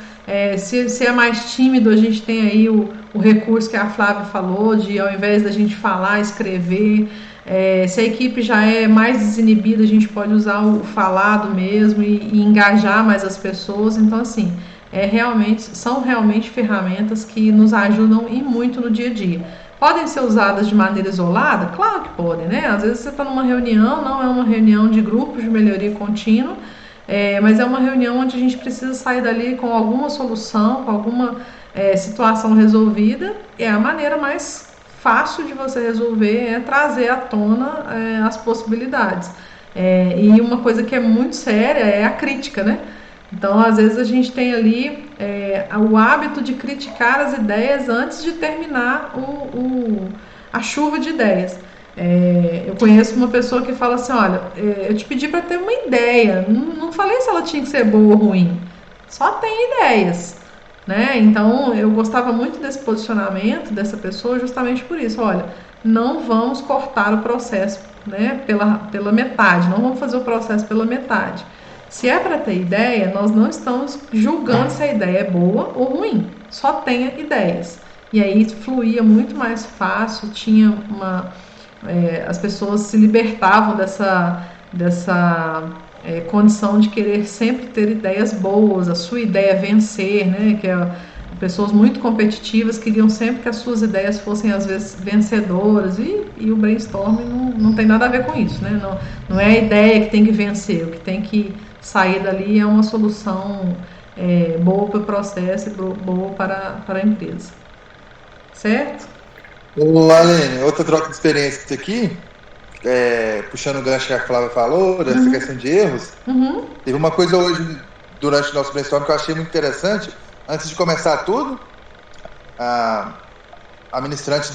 Se é mais tímido, a gente tem aí o recurso que a Flávia falou, de ao invés da gente falar, escrever. Se a equipe já é mais desinibida, a gente pode usar o falado mesmo e engajar mais as pessoas. Então, assim, são realmente ferramentas que nos ajudam e muito no dia a dia. Podem ser usadas de maneira isolada? Claro que podem, né? Às vezes você está numa reunião, não é uma reunião de grupos de melhoria contínua, mas é uma reunião onde a gente precisa sair dali com alguma solução, com alguma situação resolvida. É a maneira mais fácil de você resolver é trazer à tona as possibilidades. E uma coisa que é muito séria é a crítica, né? Então, às vezes a gente tem ali o hábito de criticar as ideias antes de terminar a chuva de ideias. Eu conheço uma pessoa que fala assim, olha, eu te pedi para ter uma ideia, não falei se ela tinha que ser boa ou ruim, só tem ideias, né? Então, eu gostava muito desse posicionamento dessa pessoa justamente por isso, olha, não vamos cortar o processo, né, pela metade, não vamos fazer o processo pela metade. Se é para ter ideia, nós não estamos julgando se a ideia é boa ou ruim, só tenha ideias. E aí fluía muito mais fácil, tinha as pessoas se libertavam dessa condição de querer sempre ter ideias boas, a sua ideia vencer, né? Que pessoas muito competitivas queriam sempre que as suas ideias fossem às vezes vencedoras e o brainstorming não tem nada a ver com isso, né? Não é a ideia que tem que vencer, o que tem que sair dali é uma solução boa para o processo e boa para a empresa, certo? Ô, Aline, outra troca de experiência aqui, puxando o gancho que a Flávia falou, dessa questão de erros. Teve uma coisa hoje, durante o nosso brainstorm, que eu achei muito interessante. Antes de começar tudo, a ministrante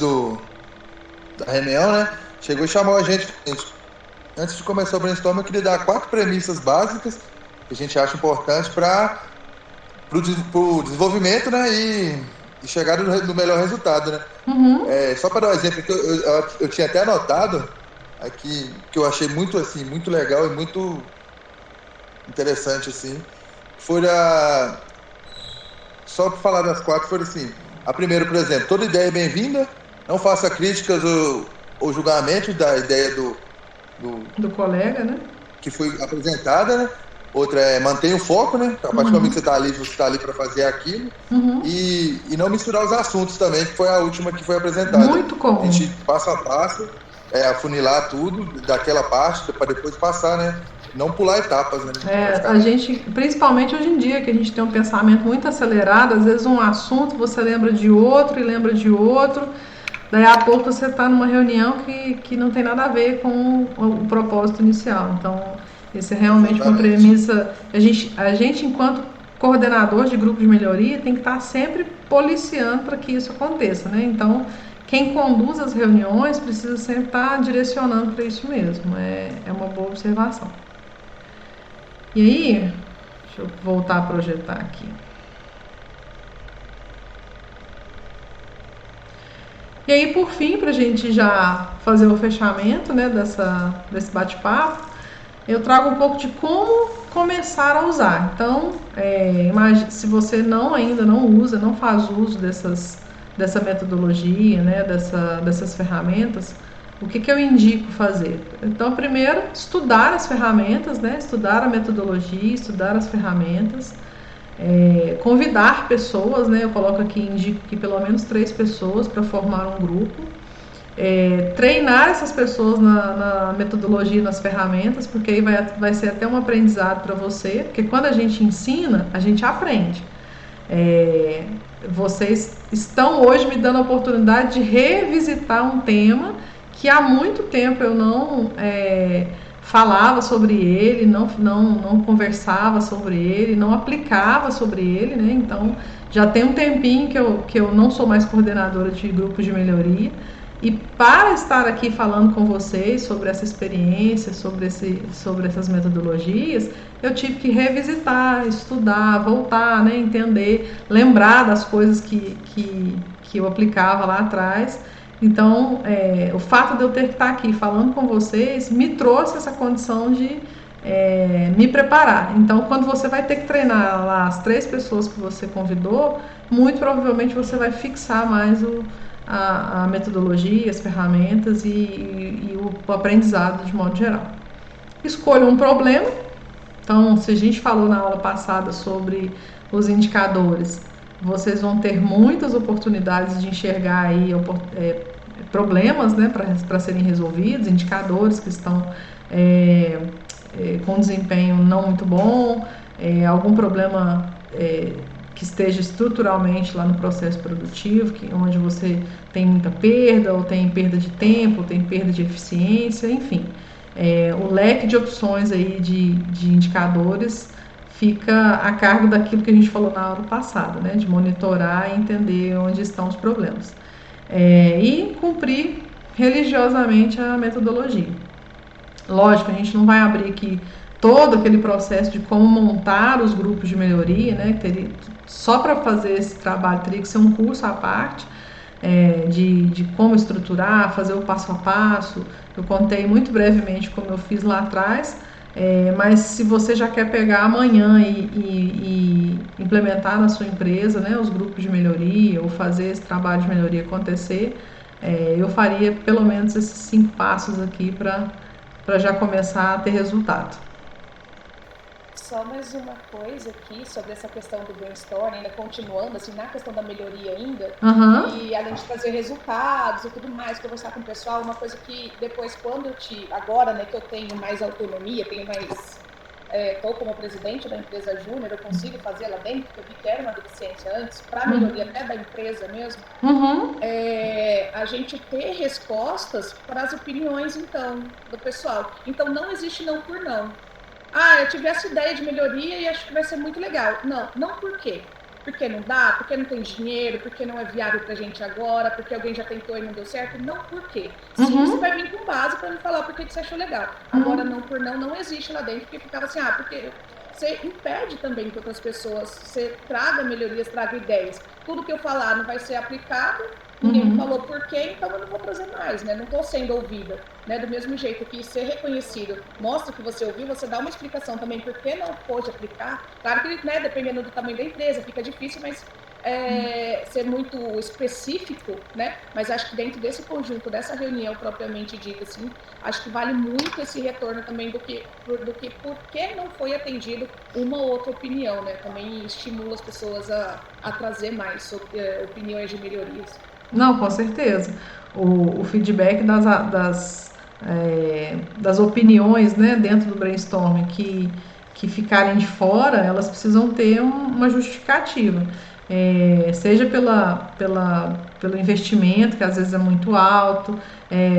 da reunião, né, chegou e chamou a gente. Antes de começar o brainstorm, eu queria dar 4 premissas básicas que a gente acha importante para o desenvolvimento, né, e chegar no melhor resultado, né? Só para dar um exemplo, que eu tinha até anotado aqui, que eu achei muito, assim, muito legal e muito interessante, assim, só para falar das 4, foi assim: a primeira, por exemplo, toda ideia é bem-vinda, não faça críticas ou julgamento da ideia do colega, né? Que foi apresentada, né? Outra mantenha o foco, né? A partir do momento que você está ali para fazer aquilo. E não misturar os assuntos também, que foi a última que foi apresentada. Muito comum. A gente, passo a passo, afunilar tudo daquela parte, para depois passar, né? Não pular etapas, né? A gente, principalmente hoje em dia, que a gente tem um pensamento muito acelerado, às vezes um assunto você lembra de outro e lembra de outro, daí a pouco você está numa reunião que não tem nada a ver com o propósito inicial. Então, isso é realmente uma premissa. A gente, enquanto coordenador de grupo de melhoria, tem que estar sempre policiando para que isso aconteça, né? Então, quem conduz as reuniões precisa sempre estar direcionando para isso mesmo. É uma boa observação. E aí, deixa eu voltar a projetar aqui. E aí, por fim, para a gente já fazer o fechamento, né, desse bate-papo, eu trago um pouco de como começar a usar. Então, se você ainda não usa, não faz uso dessa metodologia, né, dessas ferramentas, o que eu indico fazer? Então, primeiro, estudar as ferramentas, né? Estudar a metodologia, estudar as ferramentas, convidar pessoas, né? Eu coloco aqui, indico que pelo menos 3 pessoas para formar um grupo, treinar essas pessoas na metodologia e nas ferramentas, porque aí vai ser até um aprendizado para você, porque quando a gente ensina, a gente aprende. Vocês estão hoje me dando a oportunidade de revisitar um tema que há muito tempo eu não falava sobre ele, não conversava sobre ele, não aplicava sobre ele, né? Então, já tem um tempinho que eu não sou mais coordenadora de grupos de melhoria, e para estar aqui falando com vocês sobre essa experiência, sobre essas metodologias, eu tive que revisitar, estudar, voltar, né? Entender, lembrar das coisas que eu aplicava lá atrás. Então, o fato de eu ter que estar aqui falando com vocês me trouxe essa condição de me preparar. Então, quando você vai ter que treinar lá as 3 pessoas que você convidou, muito provavelmente você vai fixar mais a metodologia, as ferramentas e o aprendizado de modo geral. Escolha um problema. Então, se a gente falou na aula passada sobre os indicadores, vocês vão ter muitas oportunidades de enxergar aí problemas, né, para serem resolvidos, indicadores que estão com desempenho não muito bom, algum problema que esteja estruturalmente lá no processo produtivo, onde você tem muita perda, ou tem perda de tempo, ou tem perda de eficiência, enfim. O leque de opções aí de indicadores fica a cargo daquilo que a gente falou na aula passada, né? De monitorar e entender onde estão os problemas. E cumprir religiosamente a metodologia. Lógico, a gente não vai abrir aqui todo aquele processo de como montar os grupos de melhoria, né? Só para fazer esse trabalho teria que ser um curso à parte, de como estruturar, fazer o passo a passo. Eu contei muito brevemente como eu fiz lá atrás, mas se você já quer pegar amanhã e implementar na sua empresa, né, os grupos de melhoria, ou fazer esse trabalho de melhoria acontecer, eu faria pelo menos esses 5 passos aqui para já começar a ter resultado. Só mais uma coisa aqui sobre essa questão do brainstorming, ainda continuando, assim, na questão da melhoria ainda, e além de trazer resultados e tudo mais, conversar com o pessoal, uma coisa que depois, agora, né, que eu tenho mais autonomia, tenho mais, estou como presidente da empresa júnior, eu consigo fazer lá dentro, porque eu vi que era uma deficiência antes, para melhoria até da empresa mesmo, a gente ter respostas para as opiniões, então, do pessoal. Então, não existe não por não. Eu tive essa ideia de melhoria e acho que vai ser muito legal. Não por quê? Porque não dá, porque não tem dinheiro, porque não é viável pra gente agora, porque alguém já tentou e não deu certo. Não por quê. Sim, você vai vir com base pra me falar por que você achou legal. Agora, não por não existe lá dentro, porque ficava assim, porque você impede também que outras pessoas, você traga melhorias, traga ideias. Tudo que eu falar não vai ser aplicado, ninguém me falou por quê, então eu não vou trazer mais, né? Não estou sendo ouvida, né? Do mesmo jeito que ser reconhecido mostra que você ouviu, você dá uma explicação também por que não pôde aplicar. Claro que, né, dependendo do tamanho da empresa, fica difícil, mas ser muito específico, né? Mas acho que dentro desse conjunto, dessa reunião propriamente dita, assim, acho que vale muito esse retorno também do que por que não foi atendido uma ou outra opinião, né? Também estimula as pessoas a trazer mais sobre, opiniões de melhorias. Não, com certeza. O feedback das opiniões, né, dentro do brainstorming que ficarem de fora, elas precisam ter uma justificativa. Seja pelo investimento, que às vezes é muito alto,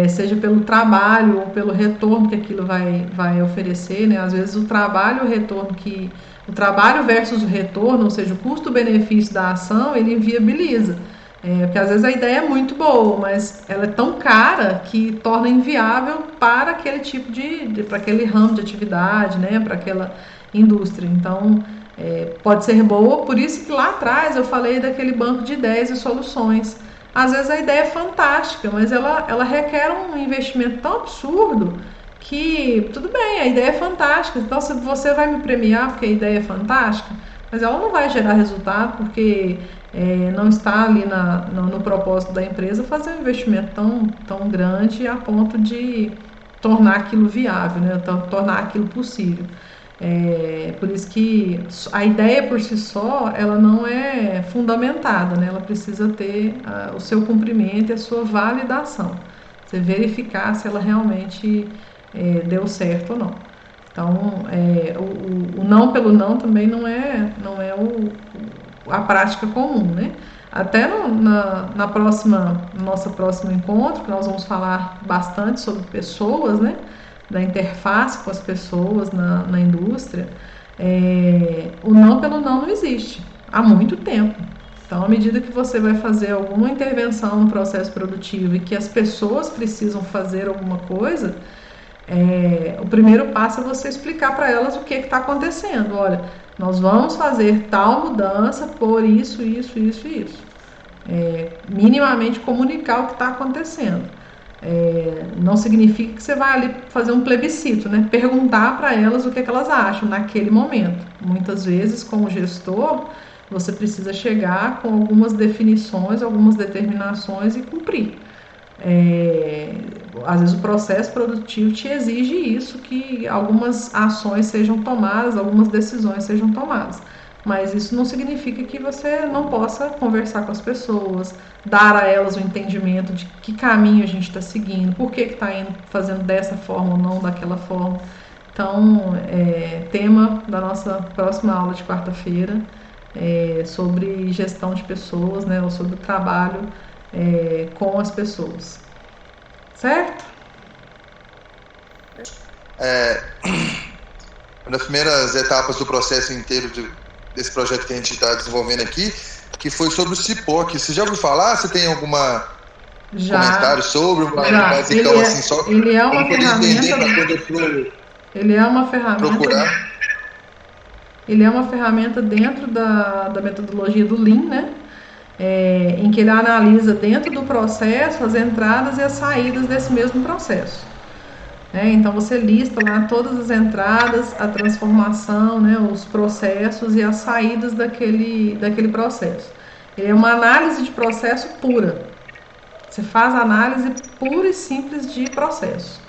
seja pelo trabalho ou pelo retorno que aquilo vai oferecer, né? Às vezes o trabalho versus o retorno, ou seja, o custo-benefício da ação, ele inviabiliza. Porque às vezes a ideia é muito boa, mas ela é tão cara que torna inviável para aquele tipo para aquele ramo de atividade, né? Para aquela indústria. Então, pode ser boa, por isso que lá atrás eu falei daquele banco de ideias e soluções. Às vezes a ideia é fantástica, mas ela requer um investimento tão absurdo que, tudo bem, a ideia é fantástica, então se você vai me premiar porque a ideia é fantástica, mas ela não vai gerar resultado porque não está ali no propósito da empresa fazer um investimento tão grande a ponto de tornar aquilo viável, né? Tornar aquilo possível. Por isso que a ideia por si só, ela não é fundamentada, né? Ela precisa ter o seu cumprimento e a sua validação. Você verificar se ela realmente deu certo ou não. Então, o não pelo não também não é a prática comum, né? Até no nosso próximo encontro, que nós vamos falar bastante sobre pessoas, né? Da interface com as pessoas na indústria, o não pelo não existe há muito tempo. Então, à medida que você vai fazer alguma intervenção no processo produtivo e que as pessoas precisam fazer alguma coisa, o primeiro passo é você explicar para elas o que está acontecendo. Olha, nós vamos fazer tal mudança por isso. Minimamente comunicar o que está acontecendo. Não significa que você vai ali fazer um plebiscito, né? Perguntar para elas o que elas acham naquele momento. Muitas vezes, como gestor, você precisa chegar com algumas definições, algumas determinações e cumprir. Às vezes o processo produtivo te exige isso, que algumas ações sejam tomadas, algumas decisões sejam tomadas. Mas isso não significa que você não possa conversar com as pessoas, dar a elas o entendimento de que caminho a gente está seguindo, por que está indo fazendo dessa forma ou não daquela forma. Então, tema da nossa próxima aula de quarta-feira sobre gestão de pessoas, né, ou sobre o trabalho com as pessoas. Certo? Uma das primeiras etapas do processo inteiro desse projeto que a gente está desenvolvendo aqui, que foi sobre o CIPOC. Você já ouviu falar? Você tem alguma comentário sobre? Basicão, assim, só ele é uma ferramenta. Ele é uma ferramenta. Procurar. Ele é uma ferramenta dentro da metodologia do Lean, né? Em que ele analisa dentro do processo as entradas e as saídas desse mesmo processo. Então você lista lá todas as entradas, a transformação, né, os processos e as saídas daquele processo. Ele é uma análise de processo pura. Você faz análise pura e simples de processo.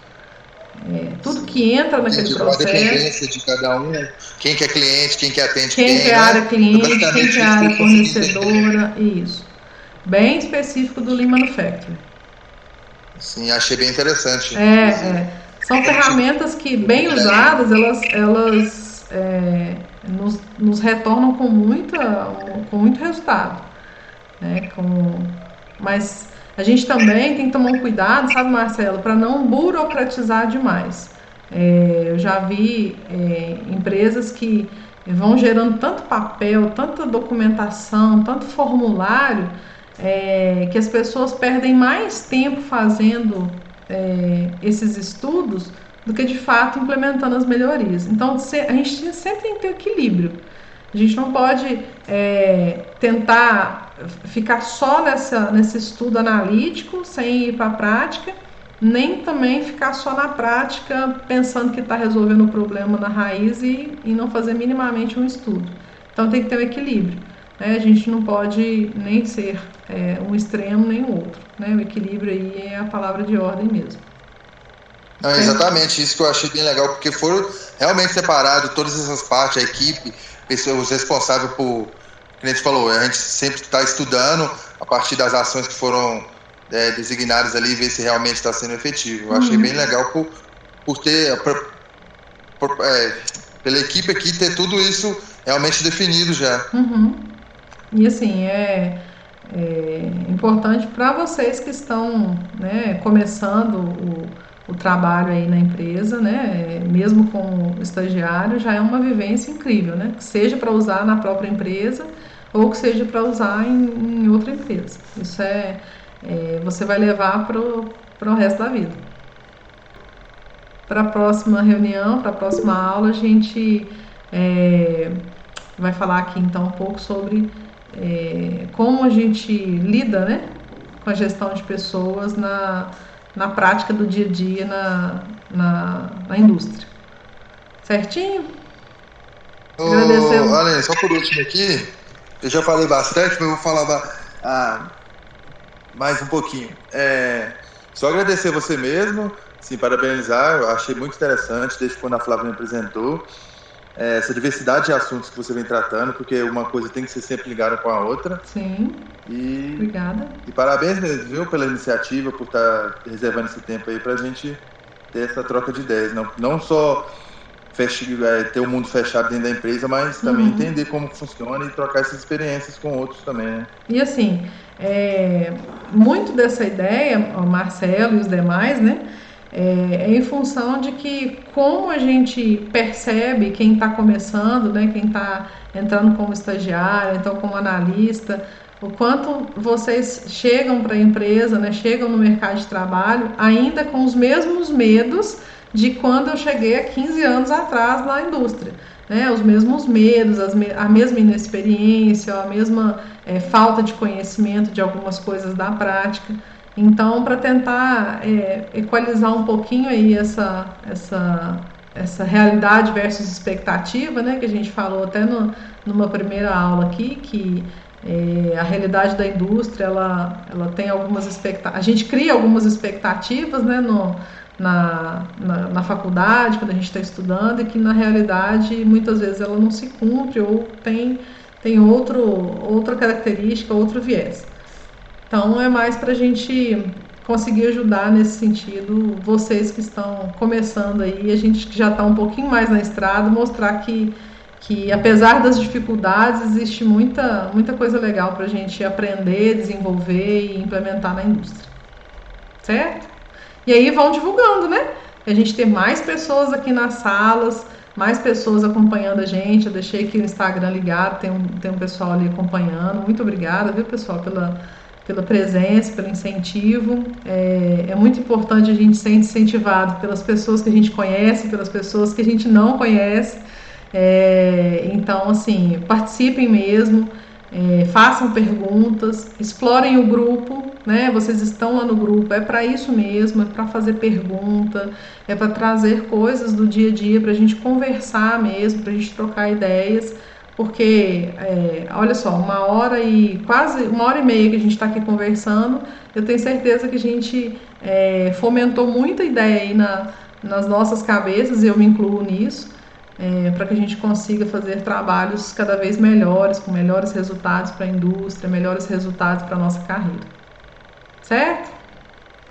Tudo que entra naquele processo. A dependência de cada um, quem que é cliente, quem que atende quem que é área cliente, quem que é área fornecedora, isso. Bem específico do Lean Manufacturing. Sim, achei bem interessante. São ferramentas que, bem usadas, elas nos retornam com muito resultado. Né? Mas a gente também tem que tomar um cuidado, sabe, Marcelo, para não burocratizar demais. Eu já vi empresas que vão gerando tanto papel, tanta documentação, tanto formulário, que as pessoas perdem mais tempo fazendo esses estudos do que de fato implementando as melhorias. Então a gente sempre tem que ter equilíbrio. A gente não pode tentar ficar só nesse estudo analítico sem ir para a prática, nem também ficar só na prática pensando que está resolvendo o problema na raiz e não fazer minimamente um estudo. Então tem que ter um equilíbrio. A gente não pode nem ser um extremo nem o outro. Né? O equilíbrio aí é a palavra de ordem mesmo. Não, exatamente, isso que eu achei bem legal, porque foram realmente separados todas essas partes, a equipe, os responsáveis por, como a gente falou, a gente sempre está estudando a partir das ações que foram designadas ali, ver se realmente está sendo efetivo. Eu achei bem legal por ter, pela equipe aqui, ter tudo isso realmente definido já. E assim, é importante para vocês que estão, né, começando o trabalho aí na empresa, né, mesmo com o estagiário, já é uma vivência incrível, né, que seja para usar na própria empresa ou que seja para usar em outra empresa. Isso você vai levar para o resto da vida. Para a próxima reunião, para a próxima aula, a gente vai falar aqui então um pouco sobre como a gente lida, né, com a gestão de pessoas na prática do dia a dia na indústria. Certinho? Olha, só por último aqui, eu já falei bastante, mas eu vou falar mais um pouquinho. Só agradecer você mesmo, sim, parabenizar, eu achei muito interessante desde quando a Flávia me apresentou. Essa diversidade de assuntos que você vem tratando, porque uma coisa tem que ser sempre ligada com a outra. Sim. Obrigada. E parabéns mesmo, viu, pela iniciativa, por estar reservando esse tempo aí para a gente ter essa troca de ideias. Não só ter o mundo fechado dentro da empresa, mas também entender como funciona e trocar essas experiências com outros também, né? E assim, muito dessa ideia, o Marcelo e os demais, né? Em função de que como a gente percebe quem está começando, né, quem está entrando como estagiário, então como analista, o quanto vocês chegam para a empresa, né, chegam no mercado de trabalho ainda com os mesmos medos de quando eu cheguei há 15 anos atrás na indústria. Né, os mesmos medos, a mesma inexperiência, a mesma falta de conhecimento de algumas coisas da prática. Então, para tentar equalizar um pouquinho aí essa realidade versus expectativa, né, que a gente falou até numa primeira aula aqui, que a realidade da indústria, ela tem algumas expectativas, a gente cria algumas expectativas, né, na faculdade, quando a gente está estudando, e que na realidade muitas vezes ela não se cumpre ou tem outra característica, outro viés. Então é mais para a gente conseguir ajudar nesse sentido vocês que estão começando aí, a gente que já está um pouquinho mais na estrada, mostrar que que apesar das dificuldades, existe muita coisa legal para a gente aprender, desenvolver e implementar na indústria. Certo? E aí vão divulgando, né? A gente ter mais pessoas aqui nas salas, mais pessoas acompanhando a gente. Eu deixei aqui o Instagram ligado, tem um pessoal ali acompanhando. Muito obrigada, viu, pessoal, pela presença, pelo incentivo. É muito importante a gente ser incentivado pelas pessoas que a gente conhece, pelas pessoas que a gente não conhece. Então, assim, participem mesmo, façam perguntas, explorem o grupo, né? Vocês estão lá no grupo, é para isso mesmo, é para fazer pergunta, é para trazer coisas do dia a dia, para a gente conversar mesmo, para a gente trocar ideias, porque, olha só, quase 1h30 que a gente está aqui conversando, eu tenho certeza que a gente fomentou muita ideia aí nas nossas cabeças, e eu me incluo nisso, para que a gente consiga fazer trabalhos cada vez melhores, com melhores resultados para a indústria, melhores resultados para a nossa carreira. Certo?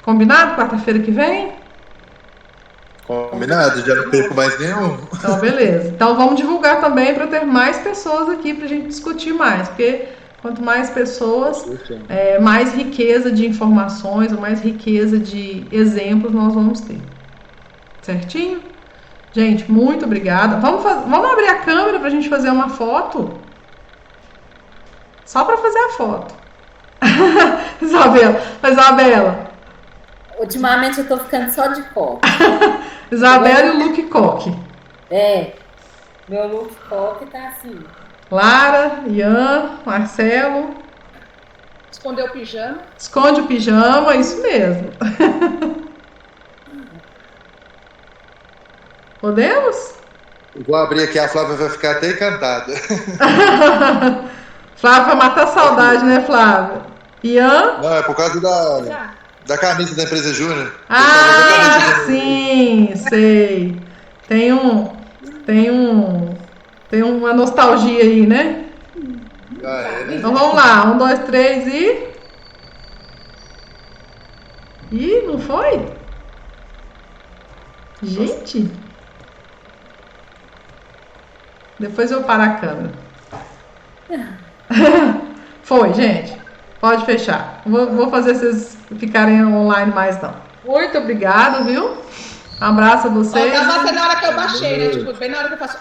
Combinado? Quarta-feira que vem? Combinado, já não perco mais nenhum. Então, beleza. Então, vamos divulgar também para ter mais pessoas aqui para a gente discutir mais, porque quanto mais pessoas, mais riqueza de informações, mais riqueza de exemplos nós vamos ter. Certinho? Gente, muito obrigada. Vamos abrir a câmera para a gente fazer uma foto? Só para fazer a foto. Isabela. Ultimamente eu tô ficando só de coque. Isabela e o Luke Coque. Meu Luke Coque tá assim. Lara, Ian, Marcelo. Escondeu o pijama. Esconde o pijama, isso mesmo. Podemos? Vou abrir aqui, a Flávia vai ficar até encantada. Flávia vai matar a saudade, né, Flávia? Ian? Não, é por causa da camisa da empresa Júnior. Sim, sei. Tem uma nostalgia aí, né? Né? Então vamos lá, 1, 2, 3 e... Ih, não foi? Gente... Depois eu paro a câmera. Foi, gente. Pode fechar. Vou fazer vocês ficarem online mais não. Muito obrigada, viu? Um abraço a vocês. Tava na hora que eu baixei, né? Tipo, bem na hora que eu faço...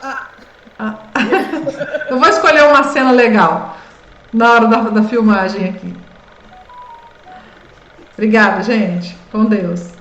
Eu vou escolher uma cena legal na hora da filmagem aqui. Obrigada, gente. Com Deus.